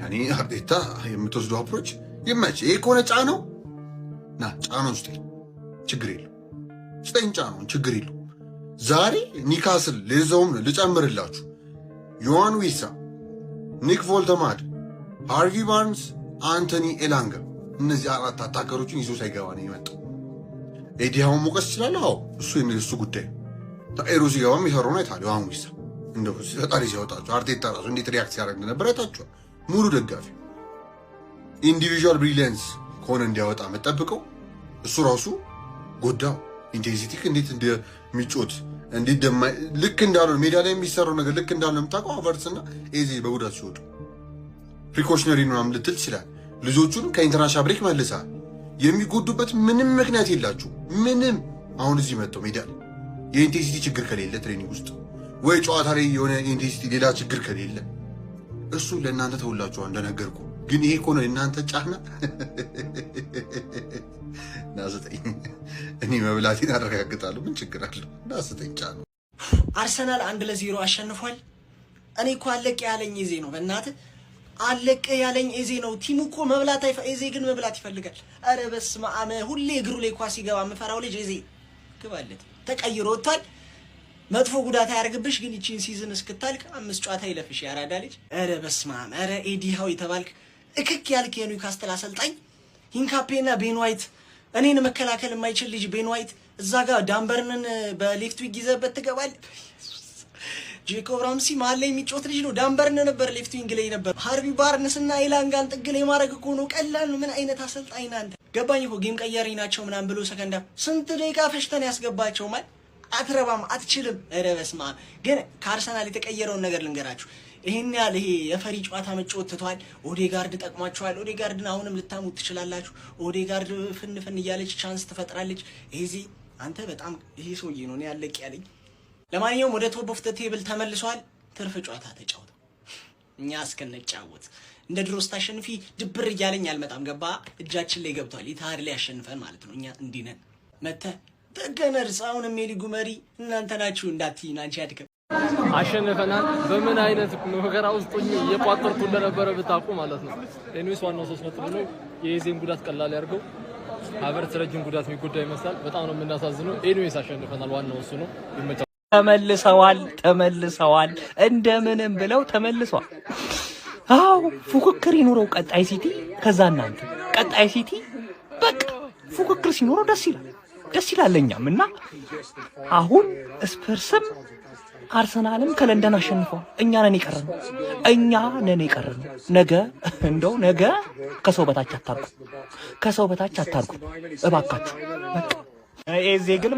ያኔ አርቴታ የምትወስደው አፕሮች ይመች። ይሄ ከሆነ ጫነው ና ጫነው ስጠኝ፣ ችግር የለው ስጠኝ፣ ጫነውን ችግር የለው። ዛሬ ኒካስል ለዛውም ልጨምርላችሁ ዮሐን ዊሳ፣ ኒክ ቮልተማድ፣ ሃርቪ ባርንስ፣ አንቶኒ ኤላንጋ እነዚህ አራት አታከሮችን ይዞ ሳይገባ ነው የመጣው። ኤዲያውን ሙቀስ ይችላል። አዎ እሱ የሱ ጉዳይ። ታኤሮ ሲገባ የሚሰራውን አይታል። ዮሐን ዊሳ እንደው ፈጣሪ ሲያወጣቸው አርቴታ ራሱ እንዴት ሪያክት ሲያደርግ እንደነበረ አይታችኋል። ሙሉ ደጋፊ ኢንዲቪጁዋል ብሪሊያንስ ከሆነ እንዲያወጣ መጠብቀው እሱ ራሱ ጎዳው። ኢንቴንሲቲ እንዴት እንደሚጮት እንዴት ልክ እንዳልሆነ ሜዳ ላይ የሚሰራው ነገር ልክ እንዳልሆነ የምታውቀው አቨርትስና ኤዜ በጉዳት ሲወጡ ፕሪኮሽነሪ ነው ምናምን ልትል ይችላል። ልጆቹን ከኢንተርናሽናል ብሬክ መልሰሃል። የሚጎዱበት ምንም ምክንያት የላችሁ ምንም። አሁን እዚህ መጥተው ሜዳ ላይ የኢንቴንሲቲ ችግር ከሌለ ትሬኒንግ ውስጥ ወይ ጨዋታ ላይ የሆነ ኢንቴንሲቲ ሌላ ችግር ከሌለ እሱ ለእናንተ ተውላችኋል እንደነገርኩ። ግን ይሄ ከሆነ እናንተ ጫና ናስተኝ እኔ መብላቴን አረጋግጣለሁ። ምን ችግር አለው? ናስተኝ ጫና። አርሰናል 1-0 አሸንፏል። እኔ እኮ አለቀ ያለኝ ኤዜ ነው። በእናትህ አለቀ ያለኝ ኤዜ ነው። ቲሙ እኮ መብላት ኤዜ ግን መብላት ይፈልጋል። አረ በስመ አብ! ሁሌ እግሩ ላይ ኳስ ሲገባ የምፈራው ልጅ ኤዜ ግባለት ተቀይሮ ወጥቷል። መጥፎ ጉዳት አያርግብሽ። ግን እቺን ሲዝን እስክታልቅ 5 ጨዋታ ይለፍሽ ያራዳ ልጅ። አረ በስመ አብ! አረ ኤዲ ሃው የተባልክ እክክ ያልክ የኒውካስትል አሰልጣኝ ሂንካፔና ቤን ዋይት፣ እኔን መከላከል የማይችል ልጅ ቤን ዋይት እዛ ጋር ዳምበርንን በሌፍት ዊንግ ይዘበት ትገባል። ጄኮብ ራምሲ መሀል ላይ የሚጮት ልጅ ነው። ዳምበርን ነበር ሌፍት ዊንግ ላይ ነበር። ሃርቪ ባርንስና ኤላንጋን ጥግ ላይ ማድረግ እኮ ነው። ቀላል ነው። ምን አይነት አሰልጣኝ ነህ አንተ? ገባኝ እኮ ጌም ቀያሪ ናቸው ምናምን ብሎ ሰከንዳ ስንት ደቂቃ ፈሽተን ያስገባቸው ማለት አትረባም፣ አትችልም። ኧረ በስመ አብ! ግን ከአርሰናል የተቀየረውን ነገር ልንገራችሁ። ይሄን ያህል ይሄ የፈሪ ጨዋታ መጫወት ትቷል። ኦዴጋርድ ጠቅሟቸዋል። ኦዴጋርድን አሁንም ልታሙት ትችላላችሁ። ኦዴጋርድ ፍንፍን እያለች ቻንስ ትፈጥራለች። ይሄ አንተ በጣም ይሄ ሰውዬ ነው እኔ ያለቅ ያለኝ። ለማንኛውም ወደ ቶፕ ኦፍ ዘ ቴብል ተመልሷል። ትርፍ ጨዋታ ተጫውተው እኛ እስከነጫወት እንደ ድሮ ስታሸንፊ ድብር እያለኝ አልመጣም። ገባ እጃችን ላይ ገብቷል። ኢታር ላይ ያሸንፈን ማለት ነው። እኛ እንዲህ ነን። መተህ ተገነርስ አሁንም የሊጉ መሪ እናንተ ናችሁ እንዳትይኝ አንቺ ያድከም አሸንፈናል። በምን አይነት መከራ ውስጥ ሆኜ እየቋጠርኩ እንደነበረ ብታውቁ ማለት ነው። ኤኒዌይስ ዋናው 3 ነጥብ ነው። የኤዜን ጉዳት ቀላል ያድርገው። ሀቨርትዝ ረጅም ጉዳት የሚጎዳ ይመስላል። በጣም ነው የምናሳዝነው። ኤኒዌይስ አሸንፈናል። ዋናው እሱ ነው። ተመልሰዋል። እንደምንም ብለው ተመልሰዋል። አው ፉክክር ይኖረው ቀጣይ ሲቲ፣ ከዛ እናንተ ቀጣይ ሲቲ። በቃ ፉክክር ሲኖረው ደስ ይላል ለኛም። እና አሁን ስፐርስም አርሰናልም ከለንደን አሸንፈው እኛ ነን የቀረነው። ነገ ከሰው በታች አታርጉ እባካችሁ። በቃ ኤዜ ግን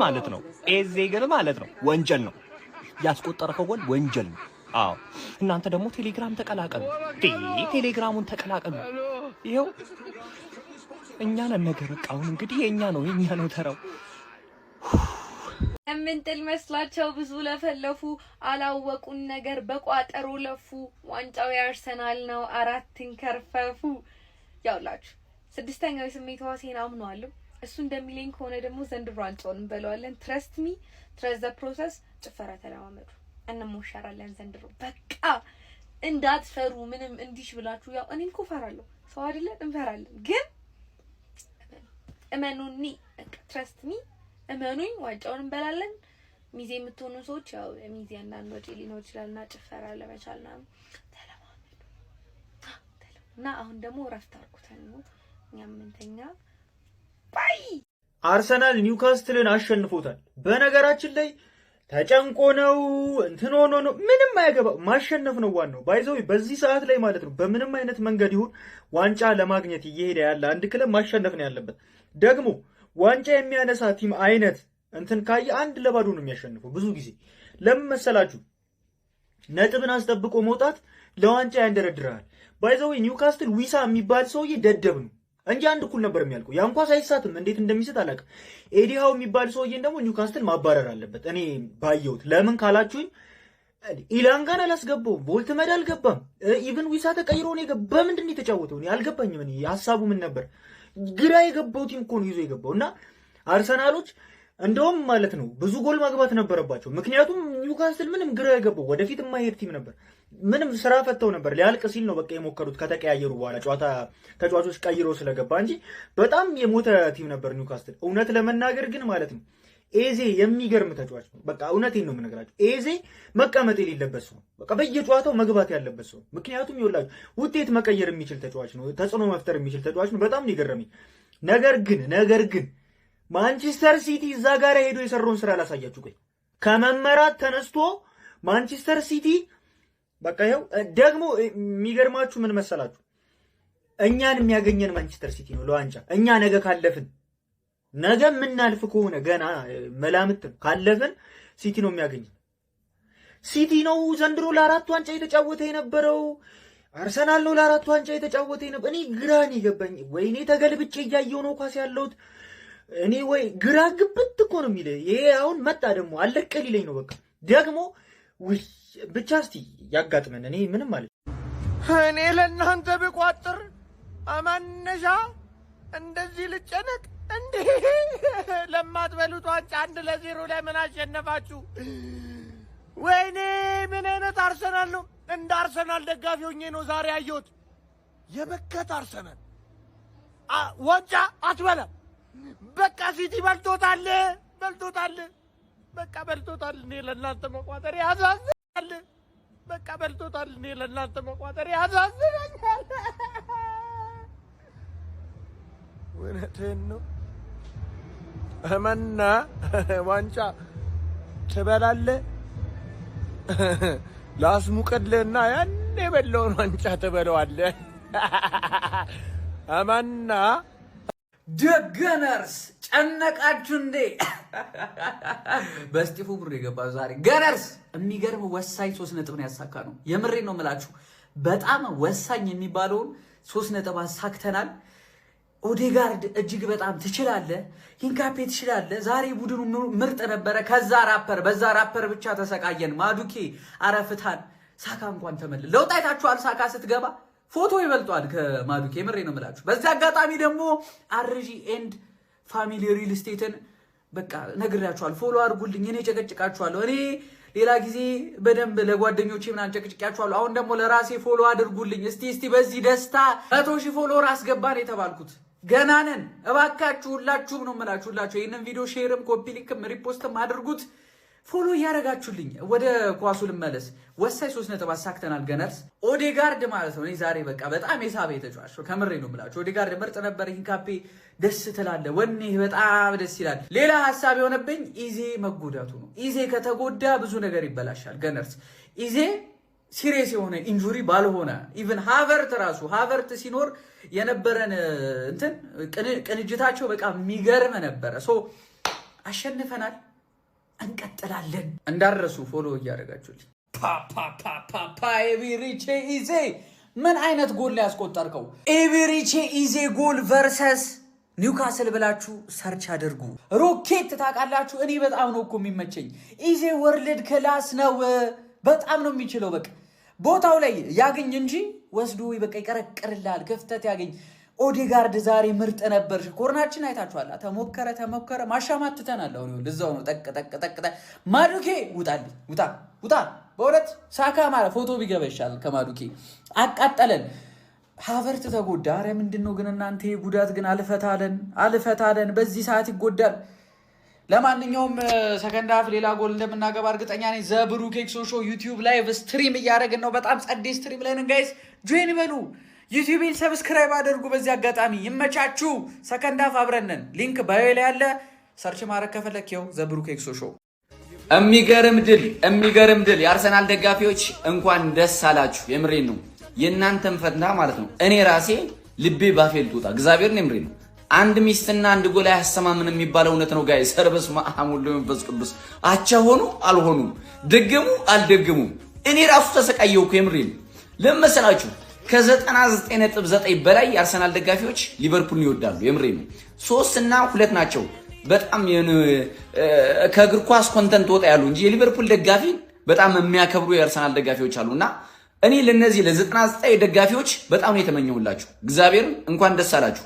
ማለት ነው ወንጀል ነው ያስቆጠረው ጎል ወንጀል ነው። አዎ እናንተ ደግሞ ቴሌግራም ተቀላቀሉ። ቴሌግራሙን ተቀላቀሉ። ይሄው እኛ ነን ነገ። በቃ አሁን እንግዲህ የኛ ነው ተራው። የምንጥል መስላቸው ብዙ ለፈለፉ፣ አላወቁን ነገር በቋጠሮ ለፉ። ዋንጫው ያርሰናል ነው 4 ከርፈፉ። ያውላችሁ 6ኛው የስሜት ዋሴን አምነዋለሁ። እሱ እንደሚለኝ ከሆነ ደግሞ ዘንድሮ ዋንጫውን እንበለዋለን። ትረስት ዘ ፕሮሰስ። ጭፈራ ተለማመዱ፣ እንሞሸራለን ዘንድሮ። በቃ እንዳትፈሩ ምንም እንዲሽ ብላችሁ። ያው እኔም እኮ እፈራለሁ፣ ሰው አይደለን እንፈራለን። ግን እመኑኒ፣ ትረስት ሚ፣ እመኑኝ፣ ዋንጫውን እንበላለን። ሚዜ የምትሆኑ ሰዎች ያው ሚዜ አንዳንድ ወጪ ሊኖር ይችላልና ጭፈራ ለመቻልና ተለማመዱ እና አሁን ደግሞ እረፍት አድርጉተን ነው እኛም እንተኛ። ባይ አርሰናል ኒውካስትልን አሸንፎታል። በነገራችን ላይ ተጨንቆ ነው እንትን ሆኖ ነው ምንም አያገባው፣ ማሸነፍ ነው ዋናው። ባይዘው በዚህ ሰዓት ላይ ማለት ነው በምንም አይነት መንገድ ይሁን ዋንጫ ለማግኘት እየሄደ ያለ አንድ ክለብ ማሸነፍ ነው ያለበት። ደግሞ ዋንጫ የሚያነሳ ቲም አይነት እንትን ካየ 1-0 ነው የሚያሸንፈው ብዙ ጊዜ። ለምን መሰላችሁ? ነጥብን አስጠብቆ መውጣት ለዋንጫ ያንደረድራል። ባይዘው ኒውካስትል ዊሳ የሚባል ሰውዬ ደደብ ነው እንጂ 1 እኩል ነበር የሚያልቀው። ያን ኳስ አይሳትም፣ እንዴት እንደሚሰጥ አላውቅም። ኤዲሃው የሚባል ሰውዬን ደግሞ ኒውካስትል ማባረር አለበት እኔ ባየሁት። ለምን ካላችሁኝ ኢላንጋን አላስገባውም፣ ቮልትመድ አልገባም፣ ኢቭን ዊሳ ተቀይሮ ነው የገባው። በምንድን ነው የተጫወተው? እኔ አልገባኝም። እኔ ሐሳቡ ምን ነበር? ግራ የገባው ቲም እኮ ነው ይዞ የገባው። እና አርሰናሎች እንደውም ማለት ነው ብዙ ጎል ማግባት ነበረባቸው። ምክንያቱም ኒውካስትል ምንም ግራ የገባው ወደፊት የማይሄድ ቲም ነበር። ምንም ስራ ፈተው ነበር። ሊያልቅ ሲል ነው በቃ የሞከሩት ከተቀያየሩ በኋላ ተጫዋቾች ቀይሮ ስለገባ እንጂ በጣም የሞተ ቲም ነበር ኒውካስትል። እውነት ለመናገር ግን ማለት ነው ኤዜ የሚገርም ተጫዋች ነው። በቃ እውነቴን ነው የምነግራችሁ። ኤዜ መቀመጥ የሌለበት ሰው፣ በቃ በየጨዋታው መግባት ያለበት ሰው። ምክንያቱም ይኸውላችሁ ውጤት መቀየር የሚችል ተጫዋች ነው፣ ተጽዕኖ መፍጠር የሚችል ተጫዋች ነው። በጣም ይገርመኝ። ነገር ግን ማንቸስተር ሲቲ እዛ ጋር ሄዶ የሰራውን ስራ አላሳያችሁ። ቆይ ከመመራት ተነስቶ ማንቸስተር ሲቲ በቃ ይኸው ደግሞ የሚገርማችሁ ምን መሰላችሁ? እኛን የሚያገኘን ማንቸስተር ሲቲ ነው ለዋንጫ። እኛ ነገ ካለፍን ነገ የምናልፍ ከሆነ ገና መላምት ካለፍን ሲቲ ነው የሚያገኘን። ሲቲ ነው ዘንድሮ ለአራት ዋንጫ የተጫወተ የነበረው። አርሰናል ነው ለአራት ዋንጫ የተጫወተ የነበረው። እኔ ግራን ይገባኝ ወይ እኔ ተገልብጬ እያየሁ ነው ኳስ ያለሁት እኔ ወይ ግራ ግብት እኮ ነው የሚለ። ይሄ አሁን መጣ ደግሞ አለቀል ይለኝ ነው በቃ ደግሞ ወይ ብቻ እስቲ ያጋጥመን። እኔ ምንም ማለት እኔ ለእናንተ ብቋጥር አማነሻ እንደዚህ ልጨነቅ እንዴ? ለማትበሉት ዋንጫ 1-0 ላይ ምን አሸነፋችሁ? ወይኔ ምን አይነት አርሰናል ነው! እንደ አርሰናል ደጋፊ ሆኜ ነው ዛሬ ያየሁት። የበከት አርሰናል ዋንጫ አትበላም። በቃ ሲቲ በልቶታል። በቃ በልቶታል። እኔ ለእናንተ መቋጠር ያሳዝናል። በቃ በልቶታል። እኔ ለእናንተ መቋጠር ያሳዝናኛል። እውነትህን ነው። እመና ዋንጫ ትበላለህ። ላስሙቅልህና ያን የበላውን ዋንጫ ትበለዋለህ። እመና ገነርስ ጨነቃችሁ እንዴ? በስጢፉ ብሩ የገባ ዛሬ ገነርስ የሚገርም ወሳኝ 3 ነጥብ ነው ያሳካ ነው። የምሬ ነው የምላችሁ። በጣም ወሳኝ የሚባለውን 3 ነጥብ አሳክተናል። ኦዴጋርድ እጅግ በጣም ትችላለህ፣ ሂንካፔ ትችላለህ። ዛሬ ቡድኑ ምርጥ ነበረ። በዛ ራፐር ብቻ ተሰቃየን። ማዱኬ አረፍታን። ሳካ እንኳን ተመለሰ። ለውጥ አይታችኋል? ሳካ ስትገባ ፎቶ ይበልጧል ከማዱኬ። የምሬ ነው የምላችሁ። በዚህ አጋጣሚ ደግሞ አርጂ ኤንድ ፋሚሊ ሪል ስቴትን በቃ ነግራችኋል። ፎሎ አድርጉልኝ። እኔ ጨቀጭቃችኋለሁ። እኔ ሌላ ጊዜ በደንብ ለጓደኞቼ ምናምን ጨቅጭቃችኋለሁ። አሁን ደግሞ ለራሴ ፎሎ አድርጉልኝ። እስቲ በዚህ ደስታ 100,000 ፎሎወር አስገባን የተባልኩት ገና ነን። እባካችሁ ሁላችሁም ነው የምላችሁ። ይህንን ቪዲዮ ሼርም ኮፒ ሊንክም ሪፖስትም አድርጉት። ፎሎ እያደረጋችሁልኝ ወደ ኳሱ ልመለስ። ወሳኝ 3 ነጥብ አሳክተናል። ገነርስ ኦዴጋርድ ማለት ነው። እኔ ዛሬ በቃ በጣም የሳበ የተጫዋች ከምሬ ነው የምላችሁ። ኦዴጋርድ ምርጥ ነበር። ሂንካፔ ደስ ትላለህ። ወኔ በጣም ደስ ይላል። ሌላ ሀሳብ የሆነብኝ ኢዜ መጎዳቱ ነው። ኢዜ ከተጎዳ ብዙ ነገር ይበላሻል። ገነርስ ኢዜ ሲሪየስ የሆነ ኢንጁሪ ባልሆነ ኢቭን ሃቨርት ሲኖር የነበረን እንትን ቅንጅታቸው በቃ የሚገርም ነበረ። አሸንፈናል። እንቀጥላለን። እንዳረሱ ፎሎ እያደረጋችሁልኝ። ኤቢሪቼ ኢዜ ምን አይነት ጎል ላይ ያስቆጠርከው? ኤቢሪቼ ኢዜ ጎል ቨርሰስ ኒውካስል ብላችሁ ሰርች አድርጉ። ሮኬት ታውቃላችሁ? እኔ በጣም ነው እኮ የሚመቸኝ። ኢዜ ወርልድ ክላስ ነው። በጣም ነው የሚችለው። በቃ ቦታው ላይ ያገኝ እንጂ ወስዶ በቃ ይቀረቅርላል። ክፍተት ያገኝ። ኦዴጋርድ ዛሬ ምርጥ ነበር። ኮርናችን አይታችኋል። ተሞከረ ማሻማት ትተናል። አሁን እዛው ነው ጠቅ ማዱኬ ውጣ። በእውነት ሳካ ማለት ፎቶ ቢገባ ይሻላል ከማዱኬ። አቃጠለን። ሃቨርት ተጎዳ። ኧረ ምንድን ነው ግን እናንተ ጉዳት ግን አልፈታለን። በዚህ ሰዓት ይጎዳል። ለማንኛውም ሰከንድ ሃፍ ሌላ ጎል እንደምናገባ እርግጠኛ ነኝ። ዘብሩክ ኤክሶ ሾው ዩቲዩብ ላይቭ ስትሪም እያደረግን ነው። በጣም ጸዴ ስትሪም ላይ ነን ጋይስ። ጆይን በሉ። ዩቲዩብን ሰብስክራይብ አድርጉ። በዚህ አጋጣሚ ይመቻችሁ። ሰከንድ ሃፍ አብረንን ሊንክ ባዮ ላይ ያለ ሰርች ማድረግ ከፈለክ ዘብሩክ ኤክሶ ሾው። የሚገርም ድል የአርሰናል ደጋፊዎች እንኳን ደስ አላችሁ። የምሬን ነው። የእናንተም ፈንታ ማለት ነው። እኔ ራሴ ልቤ ባፌል ትውጣ። እግዚአብሔርን የምሬን ነው። አንድ ሚስትና አንድ ጎል አያሰማምን የሚባለው እውነት ነው ጋይስ። ሰርበስ ማሐሙል መንፈስ ቅዱስ አቻ ሆኑ አልሆኑም፣ ደገሙ አልደገሙም። እኔ ራሱ ተሰቃየው እኮ የምሬን ለመሰላችሁ። ከ99.9 በላይ የአርሰናል ደጋፊዎች ሊቨርፑልን ይወዳሉ። የምሬን ነው። 3 እና 2 ናቸው በጣም ከእግር ኳስ ኮንተንት ወጣ ያሉ እንጂ የሊቨርፑል ደጋፊ በጣም የሚያከብሩ የአርሰናል ደጋፊዎች አሉና እኔ ለነዚህ ለ99 ደጋፊዎች በጣም ነው የተመኘሁላችሁ። እግዚአብሔር እንኳን ደስ አላችሁ።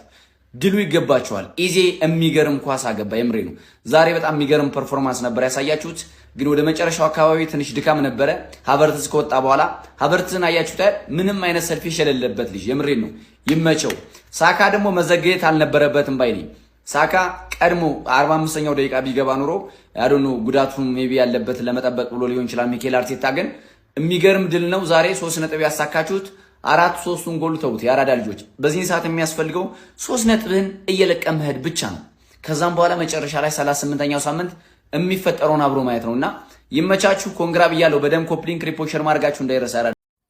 ድሉ ይገባችኋል። ኢዜ የሚገርም ኳስ አገባ። የምሬ ነው። ዛሬ በጣም የሚገርም ፐርፎርማንስ ነበር ያሳያችሁት። ግን ወደ መጨረሻው አካባቢ ትንሽ ድካም ነበረ። ሃቨርትዝ ከወጣ በኋላ ሃቨርትዝን አያችሁት፣ ምንም አይነት ሰልፊሽ የሌለበት ልጅ። የምሬ ነው። ይመቸው። ሳካ ደግሞ መዘገየት አልነበረበትም ባይ ነኝ። ሳካ ቀድሞ 45ኛው ደቂቃ ቢገባ ኑሮ ያዶኑ ጉዳቱን ሜቢ ያለበት ለመጠበቅ ብሎ ሊሆን ይችላል። ሚኬል አርቴታ ግን የሚገርም ድል ነው። ዛሬ 3 ነጥብ ያሳካችሁት 4-3ቱን ጎል ተውት። የአራዳ ልጆች በዚህ ሰዓት የሚያስፈልገው 3 ነጥብህን እየለቀም መሄድ ብቻ ነው። ከዛም በኋላ መጨረሻ ላይ 38ኛው ሳምንት የሚፈጠረውን አብሮ ማየት ነውና ይመቻችሁ። ኮንግራ ብያለሁ። በደም ኮፕሊንግ ሪፖርት ማድረጋችሁ እንዳይረሳ።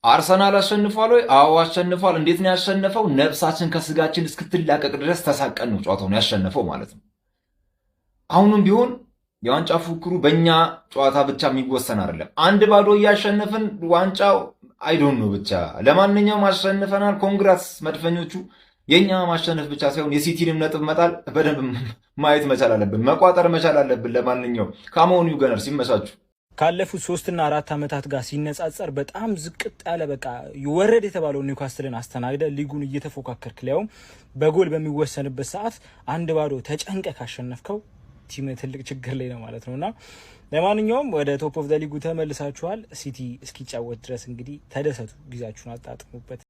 አርሰናል አሸንፏል ወይ? አዎ አሸንፏል። እንዴት ነው ያሸነፈው? ነፍሳችን ከስጋችን እስክትላቀቅ ድረስ ተሳቀን ነው ጨዋታውን ያሸነፈው ማለት ነው። አሁንም ቢሆን የዋንጫ ፉክሩ በእኛ ጨዋታ ብቻ የሚወሰን አይደለም። 1-0 እያሸነፍን ዋንጫው አይዶን ነው ብቻ። ለማንኛውም አሸንፈናል። ኮንግራስ መድፈኞቹ። የኛ ማሸነፍ ብቻ ሳይሆን የሲቲንም ነጥብ መጣል በደንብ ማየት መቻል አለብን፣ መቋጠር መቻል አለብን። ለማንኛውም ካሞኑ ገነር ሲመሳችሁ ካለፉት 3 እና 4 ዓመታት ጋር ሲነጻጸር በጣም ዝቅጥ ያለ በቃ ይወረድ የተባለው ኒውካስትልን አስተናግደ ሊጉን እየተፎካከርክ ሊያውም በጎል በሚወሰንበት ሰዓት 1-0 ተጨንቀ ካሸነፍከው ቲም ትልቅ ችግር ላይ ነው ማለት ነውና ለማንኛውም ወደ ቶፕ ኦፍ ዘ ሊጉ ተመልሳችኋል። ሲቲ እስኪጫወት ድረስ እንግዲህ ተደሰቱ፣ ጊዜያችሁን አጣጥሙበት።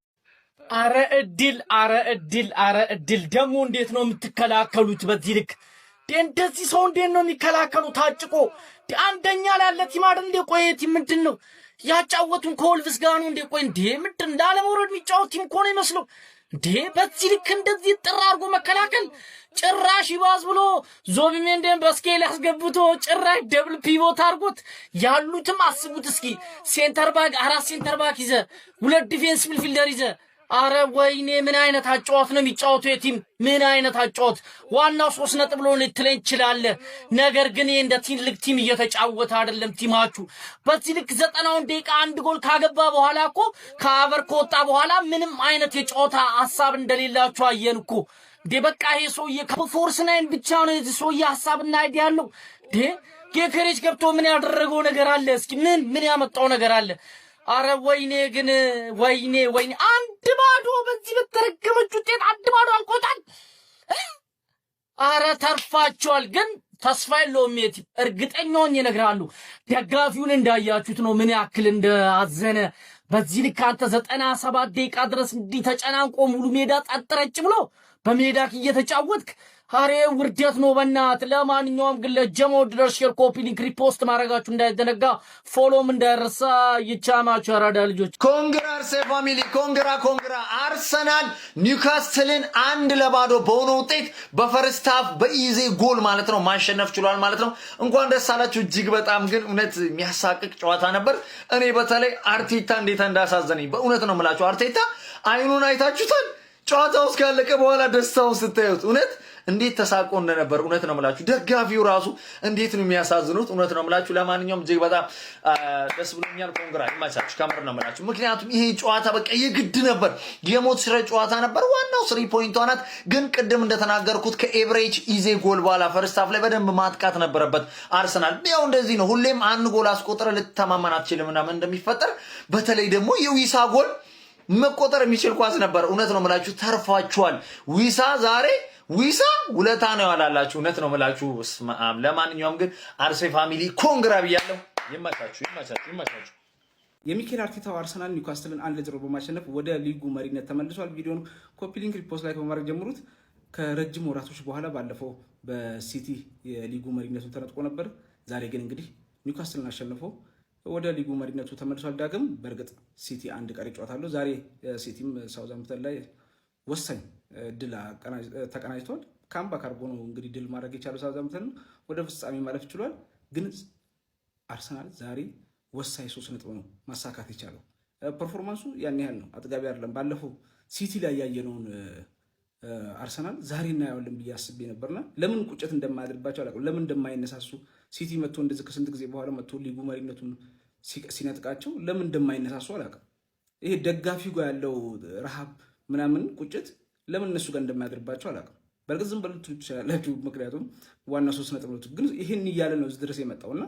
አረ እድል ደግሞ እንዴት ነው የምትከላከሉት? በዚህ ልክ እንደዚህ ሰው እንዴት ነው የሚከላከሉ? ታጭቆ አንደኛ ላይ ያለ ቲም አይደል እንዴ? ቆይ ቲም ምንድን ነው ያጫወቱን ከወልቭስ ጋር ነው እንዴ? ቆይ እንዴ ምንድን ላለመውረድ የሚጫወት ቲም እኮ ነው ይመስለው እንዴ? በዚህ ልክ እንደዚህ ጥራ አድርጎ መከላከል ጭራሽ ይባዝ ብሎ ዞቢሜንዴን በስኬል ያስገብቶ ጭራሽ ደብል ፒቮት አድርጎት ያሉትም አስቡት እስኪ። ሴንተር ባክ 4 ሴንተር ባክ ይዘ 2 ዲፌንስ ሚድፊልደር ይዘ አረ ወይኔ ምን አይነት አጫወት ነው የሚጫወቱ የቲም ምን አይነት አጫወት። ዋናው 3 ነጥብ ብሎ ልትለኝ ይችላል። ነገር ግን እንደ ትልቅ ቲም እየተጫወተ አይደለም ቲማችሁ። በዚህ ልክ 90 ደቂቃ 1 ጎል ካገባ በኋላ እኮ ከአቨር ከወጣ በኋላ ምንም አይነት የጨዋታ ሐሳብ እንደሌላችሁ አየን እኮ። በቃ ይሄ ሰውዬ ከፎርስ ናይን ብቻ ነው የዚህ ሰውዬ ሐሳብና አይዲያ ያለው። ጌከሬጅ ገብቶ ምን ያደረገው ነገር አለ? እስኪ ምን ያመጣው ነገር አለ? አረ ወይኔ ግን ወይኔ 1-0 በዚህ በተረገመች ውጤት 1-0 አልቆታል። አረ ተርፋቸዋል። ግን ተስፋ የለውም የቲም። እርግጠኛውን ይነግራሉ። ደጋፊውን እንዳያችሁት ነው ምን ያክል እንደአዘነ። በዚህ ልክ አንተ 97 ደቂቃ ድረስ እንዲህ ተጨናንቆ ሙሉ ሜዳ ጣጥረጭ ብሎ በሜዳክ እየተጫወትክ አሬ ውርደት ነው በእናት። ለማንኛውም ግን ለጀሞ ድረስ ሼር ኮፒ ሊንክ ሪፖስት ማድረጋችሁ እንዳይዘነጋ፣ ፎሎም እንዳይረሳ። ይቻማችሁ አራዳ ልጆች። ኮንግራ አርሴ ፋሚሊ ኮንግራ። አርሰናል ኒውካስትልን 1-0 በሆነ ውጤት በፈርስት ሃፍ በኢዜ ጎል ማለት ነው ማሸነፍ ችሏል ማለት ነው። እንኳን ደስ አላችሁ። እጅግ በጣም ግን እውነት የሚያሳቅቅ ጨዋታ ነበር። እኔ በተለይ አርቴታ እንዴት እንዳሳዘነኝ በእውነት ነው የምላችሁ። አርቴታ አይኑን አይታችሁታል። ጨዋታው እስካለቀ በኋላ ደስታውን ስታዩት እውነት እንዴት ተሳቆ እንደነበር እውነት ነው የምላችሁ። ደጋፊው ራሱ እንዴት ነው የሚያሳዝኑት እውነት ነው የምላችሁ። ለማንኛውም እጅግ በጣም ደስ ብሎኛል። ኮንግራ ይማቻችሁ ከምር ነው የምላችሁ። ምክንያቱም ይሄ ጨዋታ በቃ የግድ ነበር፣ የሞት ሽረት ጨዋታ ነበር። ዋናው 3 ፖይንቷ ናት። ግን ቅድም እንደተናገርኩት ከኤቨሬጅ ኢዜ ጎል በኋላ ፈርስት ሃፍ ላይ በደንብ ማጥቃት ነበረበት አርሰናል። ያው እንደዚህ ነው ሁሌም 1 ጎል አስቆጥረ ልትተማመን አትችልም እና ምን እንደሚፈጠር በተለይ ደግሞ የዊሳ ጎል መቆጠር የሚችል ኳስ ነበር። እውነት ነው የምላችሁ ተርፋችኋል። ዊሳ ውለታ ነው ያላላችሁ። እውነት ነው የምላችሁ። ለማንኛውም ግን አርሴ ፋሚሊ ኮንግራ ብያለሁ። ይመቻችሁ። የሚኬል አርቴታው አርሰናል ኒውካስትልን 1-0 በማሸነፍ ወደ ሊጉ መሪነት ተመልሷል። ቪዲዮን ኮፒ ሊንክ ሪፖስት ላይ በማድረግ ጀምሩት። ከረጅም ወራቶች በኋላ ባለፈው በሲቲ የሊጉ መሪነቱን ተነጥቆ ነበር። ዛሬ ግን እንግዲህ ኒውካስትልን አሸንፈው ወደ ሊጉ መሪነቱ ተመልሷል። ዳግም በእርግጥ ሲቲ 1 ቀሪ ጨዋታ አለው ዛሬ። ሲቲም ሳውዛምፕተን ላይ ወሳኝ ድል ተቀናጅቷል። ካምባክ አድርጎ ነው እንግዲህ ድል ማድረግ የቻለው ሳውዛምፕተን ወደ ፍጻሜ ማለፍ ችሏል። ግን አርሰናል ዛሬ ወሳኝ 3 ነጥብ ነው ማሳካት የቻለው። ፐርፎርማንሱ ያን ያህል ነው፣ አጥጋቢ አይደለም። ባለፈው ሲቲ ላይ ያየነውን አርሰናል ዛሬ እናየዋለን ብዬ አስቤ ነበርና ለምን ቁጭት እንደማያድርባቸው አላውቅም። ለምን እንደማይነሳሱ ሲቲ መጥቶ እንደዚህ ከስንት ጊዜ በኋላ መጥቶ ሊጉ መሪነቱን ሲነጥቃቸው ለምን እንደማይነሳሱ አላውቅም። ይሄ ደጋፊው ጋር ያለው ረሃብ ምናምን ቁጭት ለምን እነሱ ጋር እንደማያድርባቸው አላውቅም። በእርግጥ ዝም በሉት ትችላላችሁ፣ ምክንያቱም ዋና 3 ነጥብ ነው። ግን ይሄን እያለ ነው እዚህ ድረስ የመጣውና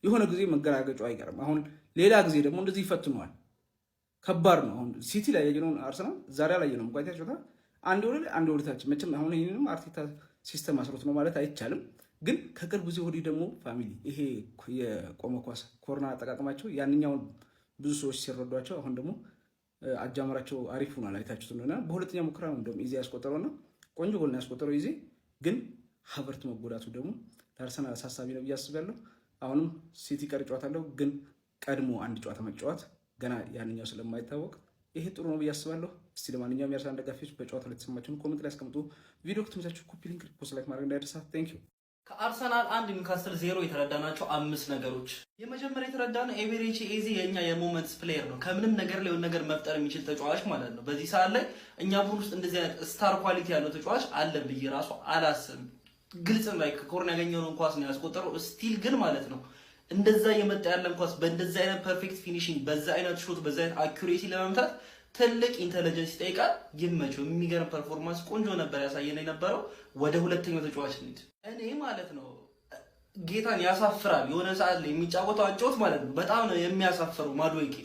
የሆነ ጊዜ መገራገጫው አይቀርም። አሁን ሌላ ጊዜ ደግሞ እንደዚህ ይፈትነዋል። ከባድ ነው። አሁን ሲቲ ላይ ያየነውን አርሰናል ዛሬ አላየነውም። እንኳን ታይቶታ አንድ ወደታችን መቼም አሁን ይሄንንም አርቴታ ሲስተም አስሮት ነው ማለት አይቻልም። ግን ከቅርብ ጊዜ ወዲህ ደግሞ ፋሚሊ ይሄ የቆመ ኳስ ኮርና አጠቃቀማቸው ያንኛውን ብዙ ሰዎች ሲረዷቸው አሁን ደግሞ አጃመራቸው አሪፍ ሆኗል። አይታችሁት እንደሆነ በሁለተኛ ሙከራ ነው እንደውም ኢዜ ያስቆጠረውና ቆንጆ ጎል ነው ያስቆጠረው ኢዜ። ግን ሀቨርት መጎዳቱ ደግሞ ለአርሰናል አሳሳቢ ነው ብዬ አስባለሁ። አሁንም ሲቲ ቀሪ ጨዋታ አለው፣ ግን ቀድሞ አንድ ጨዋታ መጫወት ገና ያንኛው ስለማይታወቅ ይሄ ጥሩ ነው ብዬ አስባለሁ። እስቲ ለማንኛውም የአርሰናል ደጋፊዎች በጨዋታው ላይ የተሰማችሁን ኮሜንት ላይ አስቀምጡ። ቪዲዮ ከተመቻችሁ ኮፒ ሊንክ፣ ሪፖስት፣ ላይክ ማድረግ እንዳይረሳ። ቴንክ ዩ። ከአርሰናል 1 ኒውካስትል 0 የተረዳናቸው 5 ነገሮች። የመጀመሪያ የተረዳነው ኤቤሬቺ ኤዜ የኛ የሞመንትስ ፕሌየር ነው። ከምንም ነገር ላይ የሆነ ነገር መፍጠር የሚችል ተጫዋች ማለት ነው። በዚህ ሰዓት ላይ እኛ ቡድን ውስጥ እንደዚህ አይነት ስታር ኳሊቲ ያለው ተጫዋች አለ ብዬ ራሱ አላስብም። ግልጽም ላይ ከኮርና ያገኘውን ኳስ ነው ያስቆጠረው። ስቲል ግን ማለት ነው እንደዛ የመጣ ያለን ኳስ በእንደዛ አይነት ፐርፌክት ፊኒሺንግ፣ በዛ አይነት ሾት፣ በዛ አይነት አኩሬሲ ለመምታት ትልቅ ኢንተለጀንስ ይጠይቃል። ይመቸው። የሚገርም ፐርፎርማንስ ቆንጆ ነበር ያሳየን የነበረው። ወደ ሁለተኛው ተጫዋች እንሂድ። እኔ ማለት ነው ጌታን ያሳፍራል። የሆነ ሰዓት ላይ የሚጫወተው አጫወት ማለት ነው በጣም ነው የሚያሳፍረው። ማድዌኬ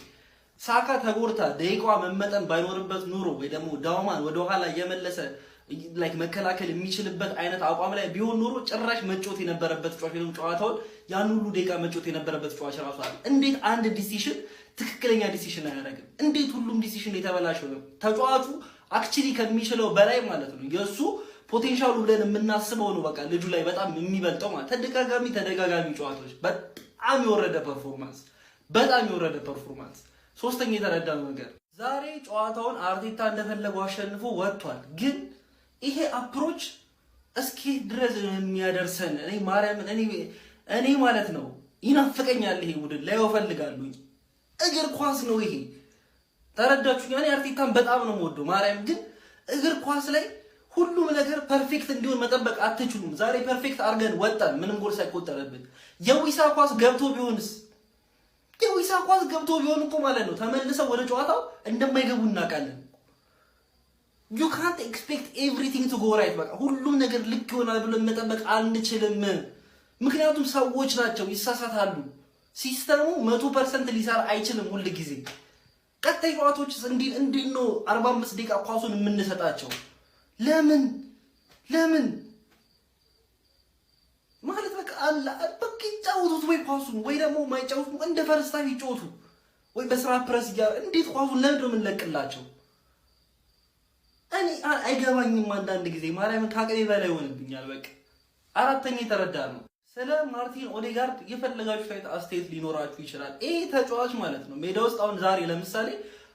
ሳካ ተጎድታ ደቂቃዋ መመጠን ባይኖርበት ኑሮ ወይ ደግሞ ዳውማን ወደ ኋላ እየመለሰ ላይክ መከላከል የሚችልበት አይነት አቋም ላይ ቢሆን ኖሮ ጭራሽ መጮት የነበረበት ተጫዋች ነው። ጨዋታውን ያን ሁሉ ደቂቃ መጮት የነበረበት ተጫዋች ራሱ አለ። እንዴት አንድ ዲሲሽን ትክክለኛ ዲሲሽን አያደርግም? እንዴት ሁሉም ዲሲሽን የተበላሸው ነው? ተጫዋቹ አክቹሊ ከሚችለው በላይ ማለት ነው የሱ ፖቴንሻሉ ብለን የምናስበው ነው። በቃ ልጁ ላይ በጣም የሚበልጠው ማለት ተደጋጋሚ ጨዋታዎች በጣም የወረደ ፐርፎርማንስ። ሶስተኛ የተረዳነው ነገር ዛሬ ጨዋታውን አርቴታ እንደፈለገው አሸንፎ ወጥቷል። ግን ይሄ አፕሮች እስኪ ድረስ የሚያደርሰን እኔ ማርያምን እኔ ማለት ነው ይናፍቀኛል። ይሄ ቡድን ላይ እፈልጋለሁ። እግር ኳስ ነው ይሄ። ተረዳችሁ? እኔ አርቴታን በጣም ነው የምወደው ማርያም። ግን እግር ኳስ ላይ ሁሉም ነገር ፐርፌክት እንዲሆን መጠበቅ አትችሉም። ዛሬ ፐርፌክት አድርገን ወጣን፣ ምንም ጎል ሳይቆጠረብን። የዊሳ ኳስ ገብቶ ቢሆንስ? የዊሳ ኳስ ገብቶ ቢሆን እኮ ማለት ነው ተመልሰው ወደ ጨዋታው እንደማይገቡ እናውቃለን። ዩ ካንት ኤክስፔክት ኤቭሪቲንግ ቱ ጎ ራይት። በቃ ሁሉም ነገር ልክ ይሆናል ብለን መጠበቅ አንችልም። ምክንያቱም ሰዎች ናቸው፣ ይሳሳታሉ። ሲስተሙ 100% ሊሰራ አይችልም ሁል ጊዜ። ቀጣይ ጨዋታዎችስ እንዲህ ነው 45 ደቂቃ ኳሱን የምንሰጣቸው? ለምን ማለት በቃ አላ በቃ ይጫወቱት ወይ ኳሱን ወይ ደግሞ ማይጫወቱ እንደ ፈርስታፍ ይጫወቱ ወይ በስራ ፕረስ ያ እንዴት ኳሱን ለምን ነው የምንለቅላቸው? እኔ አይገባኝም። አንዳንድ ጊዜ ማርያምን ከአቅሜ በላይ ይሆንብኛል። በቃ አራተኛ የተረዳ ነው ስለ ማርቲን ኦዴጋርድ የፈለጋችሁ አይነት አስተያየት ሊኖራችሁ ይችላል። ይሄ ተጫዋች ማለት ነው ሜዳ ውስጥ አሁን ዛሬ ለምሳሌ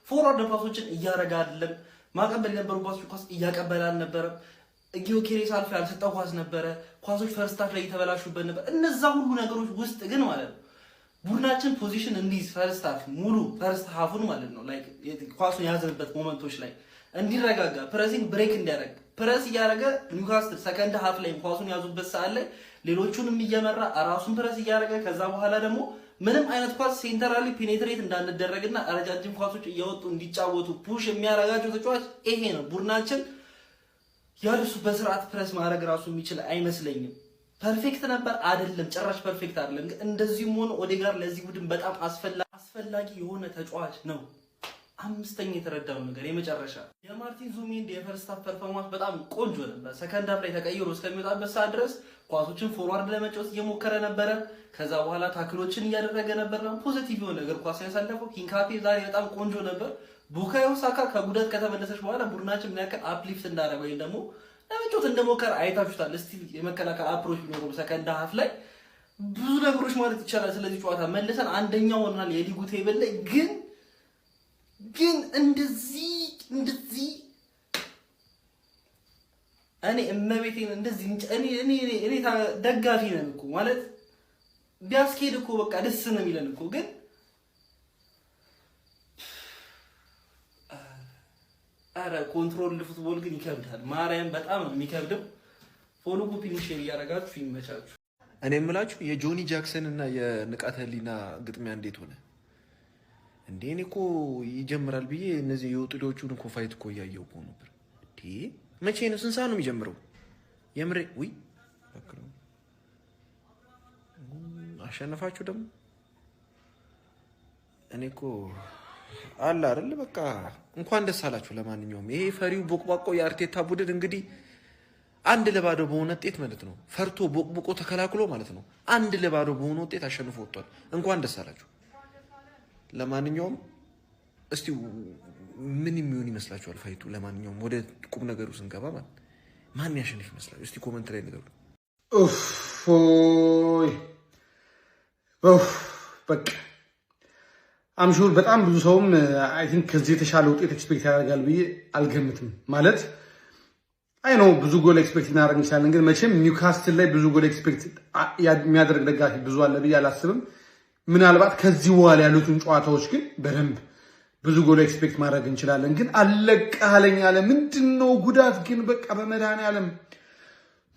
ፎርዋርድ ፓሶችን እያረጋ አይደለም። ማቀበል የነበሩ ኳስ እያቀበለ አልነበረም። ጊዮኬሬስ አልፎ ያልሰጠው ኳስ ነበረ። ኳሶች ፈርስት ሃፍ ላይ የተበላሹበት ነበር። እነዛ ሁሉ ነገሮች ውስጥ ግን ማለት ነው ቡድናችን ፖዚሽን እንዲይዝ ፈርስት ሃፍ ሙሉ ፈርስት ሃፉን ማለት ነው ላይክ ኳሱን ያዘንበት ሞመንቶች ላይ እንዲረጋጋ ፕሬሲንግ ብሬክ እንዲያደርግ ፕሬስ እያደረገ ኒውካስትል ሰከንድ ሃፍ ላይ ኳሱን ያዙበት ሰዓት ላይ ሌሎቹንም እየመራ ራሱን ፕሬስ እያደረገ ከዛ በኋላ ደግሞ ምንም አይነት ኳስ ሴንተራሊ ፔኔትሬት እንዳንደረግና ረጃጅም ኳሶች እየወጡ እንዲጫወቱ ፑሽ የሚያረጋቸው ተጫዋች ይሄ ነው። ቡድናችን ያለሱ በስርዓት ፕሬስ ማድረግ ራሱ የሚችል አይመስለኝም። ፐርፌክት ነበር አይደለም፣ ጭራሽ ፐርፌክት አይደለም። ግን እንደዚህም ሆኖ ኦዴጋርድ ለዚህ ቡድን በጣም አስፈላጊ የሆነ ተጫዋች ነው። አምስተኛ የተረዳው ነገር የመጨረሻ የማርቲን ዙቢሜንዲ የፈርስት ሃፍ ፐርፎርማንስ በጣም ቆንጆ ነበር። ሰከንድ ሃፍ ላይ ተቀይሮ እስከሚወጣበት ሰዓት ድረስ ኳሶችን ፎርዋርድ ለመጫወት እየሞከረ ነበረ። ከዛ በኋላ ታክሎችን እያደረገ ነበር። ፖዚቲቭ የሆነ እግር ኳስ ያሳለፈው ሂንካፔ ዛሬ በጣም ቆንጆ ነበር። ቡካዮ ሳካ ከጉዳት ከተመለሰች በኋላ ቡድናችን ምን ያክል አፕሊፍት እንዳደረገ ወይም ደግሞ ለመጫወት እንደሞከረ አይታችሁታል። እስቲ የመከላከል አፕሮች ቢኖረው ሰከንድ ሃፍ ላይ ብዙ ነገሮች ማለት ይቻላል። ስለዚህ ጨዋታ መልሰን አንደኛው ሆናል የሊጉ ቴብል ላይ ግን እንደዚህ እኔ እመቤቴን እንደዚህ እኔ ደጋፊ ነን እኮ ማለት ቢያስኬድ እኮ በቃ ደስ ነው የሚለን እኮ ግን አረ ኮንትሮል ፉትቦል ግን ይከብዳል። ማርያም በጣም ነው የሚከብደው። ፎሎ ኮፒ ሼር እያደረጋችሁ ይመቻችሁ። እኔ የምላችሁ የጆኒ ጃክሰን እና የንቃተ ህሊና ግጥሚያ እንዴት ሆነ እንዴ? እኔ እኮ ይጀምራል ብዬ እነዚህ የወጥዶቹን እኮ ፋይት እኮ እያየሁ እኮ ነበር። መቼ ነው? ስንት ሰዓት ነው የሚጀምረው? የምሬ ውይ አሸነፋችሁ ደግሞ እኔ እኮ አለ አይደል በቃ እንኳን ደስ አላችሁ። ለማንኛውም ይሄ ፈሪው ቦቅቧቆ የአርቴታ ቡድን እንግዲህ 1-0 በሆነ ውጤት ማለት ነው ፈርቶ ቦቅቦቆ ተከላክሎ ማለት ነው 1-0 በሆነ ውጤት አሸንፎ ወጥቷል። እንኳን ደስ አላችሁ። ለማንኛውም እስቲ ምን የሚሆን ይመስላችኋል ፋይቱ? ለማንኛውም ወደ ቁም ነገሩ ስንገባ ማለት ማን ያሸንፍ ይመስላል? እስቲ ኮሜንት ላይ ንገሩ። በቃ አምሹር በጣም ብዙ ሰውም አይ ቲንክ ከዚህ የተሻለ ውጤት ኤክስፔክት ያደርጋል ብዬ አልገምትም። ማለት አይ ነው ብዙ ጎል ኤክስፔክት እናደርግ እንችላለን፣ ግን መቼም ኒውካስትል ላይ ብዙ ጎል ኤክስፔክት የሚያደርግ ደጋፊ ብዙ አለ ብዬ አላስብም። ምናልባት ከዚህ በኋላ ያሉትን ጨዋታዎች ግን በደንብ ብዙ ጎል ኤክስፔክት ማድረግ እንችላለን። ግን አለቀሃለኝ አለ ምንድነው ጉዳት ግን በቃ በመድኃኒዓለም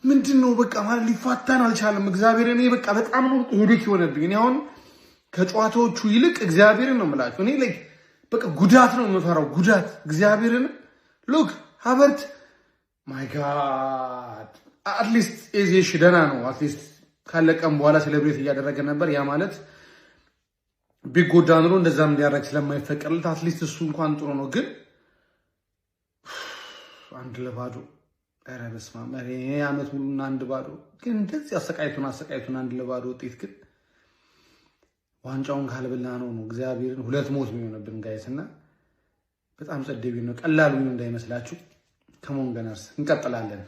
ምንድነው በቃ ማለት ሊፋታን አልቻለም። እግዚአብሔር እኔ በቃ በጣም ነው ሄዴክ ይሆነብኝ። እኔ አሁን ከጨዋታዎቹ ይልቅ እግዚአብሔርን ነው የምላችሁ። እኔ ላይ በቃ ጉዳት ነው የምፈራው፣ ጉዳት እግዚአብሔርን። ሉክ ሃቨርት ማይ ጋድ አትሊስት ኤዜሽ ደህና ነው። አትሊስት ካለቀም በኋላ ሴሌብሬት እያደረገ ነበር። ያ ማለት ቢጎዳ ኑሮ እንደዛም እንዲያደርግ ስለማይፈቀድለት አትሊስት እሱ እንኳን ጥሩ ነው። ግን 1-0 ኧረ በስመ አብ ዓመት ሙሉና 1-0 ግን እንደዚህ አሰቃይቱን 1-0 ውጤት ግን ዋንጫውን ካልበላ ነው እግዚአብሔርን 2 ሞት የሚሆንብን ጋይስ። እና በጣም ጸደቢ ነው፣ ቀላሉ እንዳይመስላችሁ። ከሞን ገነርስ እንቀጥላለን።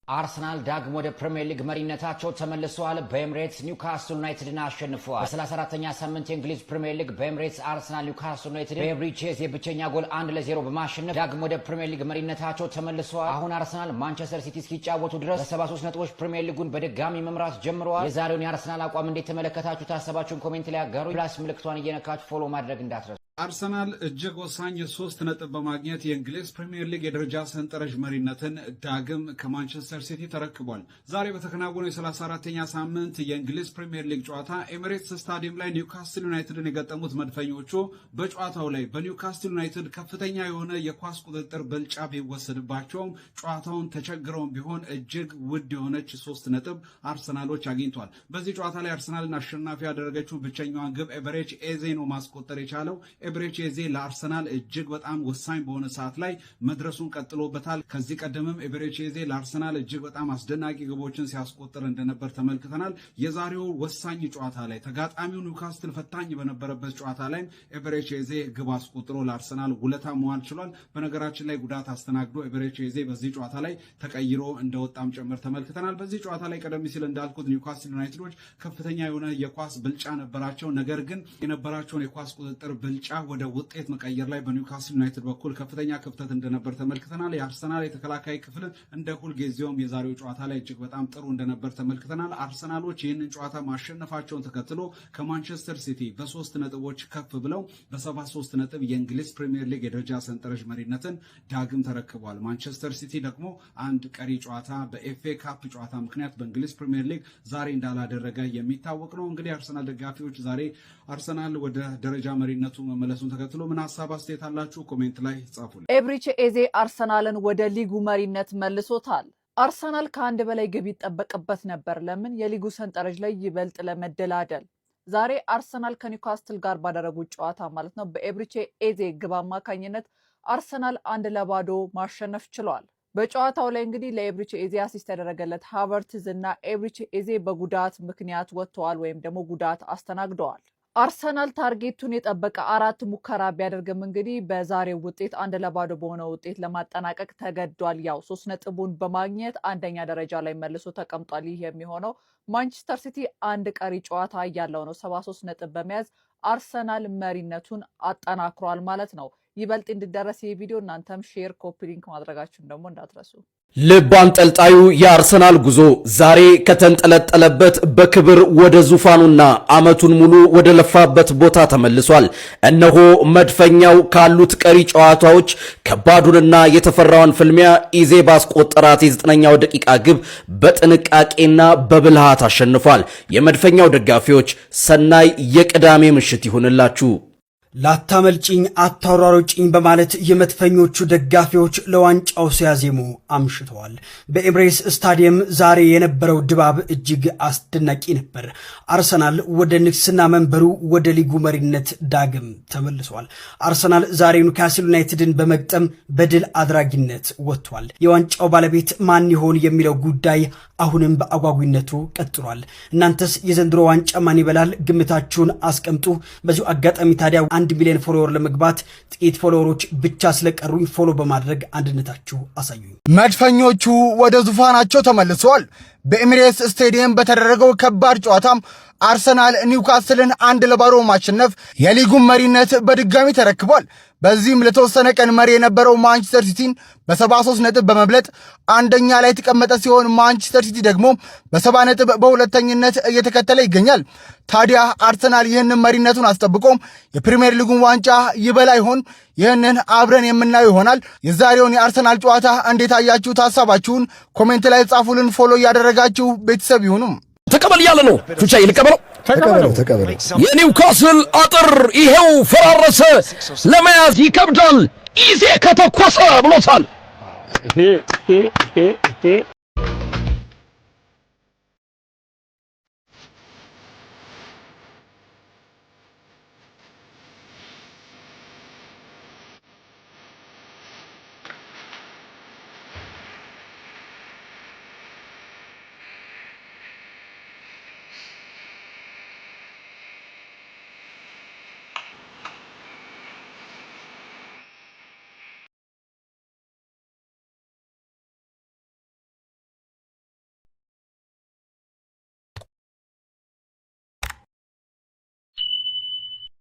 አርሰናል ዳግም ወደ ፕሪሚየር ሊግ መሪነታቸው ተመልሰዋል። በኤምሬትስ ኒውካስትል ዩናይትድን አሸንፈዋል። በ34ኛ ሳምንት የእንግሊዝ ፕሪሚየር ሊግ በኤምሬትስ አርሰናል ኒውካስትል ዩናይትድ በኤብሪቼዝ የብቸኛ ጎል 1-0 በማሸነፍ ዳግም ወደ ፕሪሚየር ሊግ መሪነታቸው ተመልሰዋል። አሁን አርሰናል ማንቸስተር ሲቲ እስኪጫወቱ ድረስ በ73 ነጥቦች ፕሪሚየር ሊጉን በድጋሚ መምራት ጀምረዋል። የዛሬውን የአርሰናል አቋም እንዴት ተመለከታችሁ? ሀሳባችሁን ኮሜንት ላይ አጋሩ። ፕላስ ምልክቷን እየነካችሁ ፎሎ ማድረግ እንዳትረሱ። አርሰናል እጅግ ወሳኝ 3 ነጥብ በማግኘት የእንግሊዝ ፕሪሚየር ሊግ የደረጃ ሰንጠረዥ መሪነትን ዳግም ከማንቸስተር ሲቲ ተረክቧል። ዛሬ በተከናወነው የ34ኛ ሳምንት የእንግሊዝ ፕሪሚየር ሊግ ጨዋታ ኤሚሬትስ ስታዲየም ላይ ኒውካስትል ዩናይትድን የገጠሙት መድፈኞቹ በጨዋታው ላይ በኒውካስትል ዩናይትድ ከፍተኛ የሆነ የኳስ ቁጥጥር ብልጫ ቢወሰድባቸውም ጨዋታውን ተቸግረውም ቢሆን እጅግ ውድ የሆነች 3 ነጥብ አርሰናሎች አግኝቷል። በዚህ ጨዋታ ላይ አርሰናልን አሸናፊ ያደረገችው ብቸኛዋን ግብ ኤቨሬች ኤዜ ነው ማስቆጠር የቻለው። ኤብሬች ኤዜ ለአርሰናል እጅግ በጣም ወሳኝ በሆነ ሰዓት ላይ መድረሱን ቀጥሎበታል። ከዚህ ቀደምም ኤብሬች ኤዜ ለአርሰናል እጅግ በጣም አስደናቂ ግቦችን ሲያስቆጥር እንደነበር ተመልክተናል። የዛሬው ወሳኝ ጨዋታ ላይ ተጋጣሚው ኒውካስትል ፈታኝ በነበረበት ጨዋታ ላይ ኤብሬች ኤዜ ግብ አስቆጥሮ ለአርሰናል ውለታ መዋል ችሏል። በነገራችን ላይ ጉዳት አስተናግዶ ኤብሬች ኤዜ በዚህ ጨዋታ ላይ ተቀይሮ እንደወጣም ጭምር ተመልክተናል። በዚህ ጨዋታ ላይ ቀደም ሲል እንዳልኩት ኒውካስትል ዩናይትዶች ከፍተኛ የሆነ የኳስ ብልጫ ነበራቸው። ነገር ግን የነበራቸውን የኳስ ቁጥጥር ብልጫ ወደ ውጤት መቀየር ላይ በኒውካስትል ዩናይትድ በኩል ከፍተኛ ክፍተት እንደነበር ተመልክተናል። የአርሰናል የተከላካይ ክፍል እንደ ሁልጊዜውም የዛሬው ጨዋታ ላይ እጅግ በጣም ጥሩ እንደነበር ተመልክተናል። አርሰናሎች ይህንን ጨዋታ ማሸነፋቸውን ተከትሎ ከማንቸስተር ሲቲ በ3 ነጥቦች ከፍ ብለው በ73 ነጥብ የእንግሊዝ ፕሪሚየር ሊግ የደረጃ ሰንጠረዥ መሪነትን ዳግም ተረክቧል። ማንቸስተር ሲቲ ደግሞ አንድ ቀሪ ጨዋታ በኤፍኤ ካፕ ጨዋታ ምክንያት በእንግሊዝ ፕሪሚየር ሊግ ዛሬ እንዳላደረገ የሚታወቅ ነው። እንግዲህ አርሰናል ደጋፊዎች ዛሬ አርሰናል ወደ ደረጃ መሪነቱ መመለሱን ተከትሎ ምን ሐሳብ አስተያየት አላችሁ? ኮሜንት ላይ ጻፉልኝ። ኤብሪቼ ኤዜ አርሰናልን ወደ ሊጉ መሪነት መልሶታል። አርሰናል ከአንድ በላይ ግብ ይጠበቅበት ነበር። ለምን? የሊጉ ሰንጠረዥ ላይ ይበልጥ ለመደላደል። ዛሬ አርሰናል ከኒውካስትል ጋር ባደረጉት ጨዋታ ማለት ነው በኤብሪቼ ኤዜ ግብ አማካኝነት አርሰናል 1-0 ማሸነፍ ችሏል። በጨዋታው ላይ እንግዲህ ለኤብሪቼ ኤዜ አሲስት ያደረገለት ሃቨርትዝ እና ኤብሪቼ ኤዜ በጉዳት ምክንያት ወጥተዋል ወይም ደግሞ ጉዳት አስተናግደዋል። አርሰናል ታርጌቱን የጠበቀ 4 ሙከራ ቢያደርግም እንግዲህ በዛሬው ውጤት 1-0 በሆነ ውጤት ለማጠናቀቅ ተገዷል። ያው 3 ነጥቡን በማግኘት አንደኛ ደረጃ ላይ መልሶ ተቀምጧል። ይህ የሚሆነው ማንቸስተር ሲቲ አንድ ቀሪ ጨዋታ እያለው ነው። 73 ነጥብ በመያዝ አርሰናል መሪነቱን አጠናክሯል ማለት ነው። ይበልጥ እንዲደረስ ይህ ቪዲዮ እናንተም ሼር፣ ኮፒ ሊንክ ማድረጋችሁን ደግሞ እንዳትረሱ። ልብ አንጠልጣዩ የአርሰናል ጉዞ ዛሬ ከተንጠለጠለበት በክብር ወደ ዙፋኑና ዓመቱን ሙሉ ወደ ለፋበት ቦታ ተመልሷል። እነሆ መድፈኛው ካሉት ቀሪ ጨዋታዎች ከባዱንና የተፈራውን ፍልሚያ ኢዜ ባስቆጠራት የ9ኛው ደቂቃ ግብ በጥንቃቄና በብልሃት አሸንፏል። የመድፈኛው ደጋፊዎች ሰናይ የቅዳሜ ምሽት ይሁንላችሁ። ላታመልጭኝ አታሯሩጭኝ በማለት የመድፈኞቹ ደጋፊዎች ለዋንጫው ሲያዜሙ አምሽተዋል። በኤምሬትስ ስታዲየም ዛሬ የነበረው ድባብ እጅግ አስደናቂ ነበር። አርሰናል ወደ ንግስና መንበሩ ወደ ሊጉ መሪነት ዳግም ተመልሷል። አርሰናል ዛሬ ኒውካስል ዩናይትድን በመግጠም በድል አድራጊነት ወጥቷል። የዋንጫው ባለቤት ማን ይሆን የሚለው ጉዳይ አሁንም በአጓጊነቱ ቀጥሏል። እናንተስ የዘንድሮ ዋንጫ ማን ይበላል? ግምታችሁን አስቀምጡ። በዚሁ አጋጣሚ ታዲያ 1 ሚሊዮን ፎሎወር ለመግባት ጥቂት ፎሎወሮች ብቻ ስለቀሩኝ ፎሎ በማድረግ አንድነታችሁ አሳዩኝ። መድፈኞቹ ወደ ዙፋናቸው ተመልሰዋል። በኤሚሬትስ ስቴዲየም በተደረገው ከባድ ጨዋታም አርሰናል ኒውካስልን 1-0 ማሸነፍ የሊጉን መሪነት በድጋሚ ተረክቧል። በዚህም ለተወሰነ ቀን መሪ የነበረው ማንቸስተር ሲቲን በ73 ነጥብ በመብለጥ አንደኛ ላይ የተቀመጠ ሲሆን ማንቸስተር ሲቲ ደግሞ በ70 ነጥብ በሁለተኝነት እየተከተለ ይገኛል። ታዲያ አርሰናል ይህንን መሪነቱን አስጠብቆም የፕሪሚየር ሊጉን ዋንጫ ይበላ ይሆን? ይህንን አብረን የምናየው ይሆናል። የዛሬውን የአርሰናል ጨዋታ እንዴት አያችሁት? ሀሳባችሁን ኮሜንት ላይ ጻፉልን። ፎሎ እያደረጋችሁ ቤተሰብ ይሁኑም። ተቀበል ያለ ነው ቹቻ ይልቀበለው ተቀበለው። የኒውካስል አጥር ይሄው ፈራረሰ፣ ለመያዝ ይከብዳል። ኢዜ ከተኮሰ ብሎታል።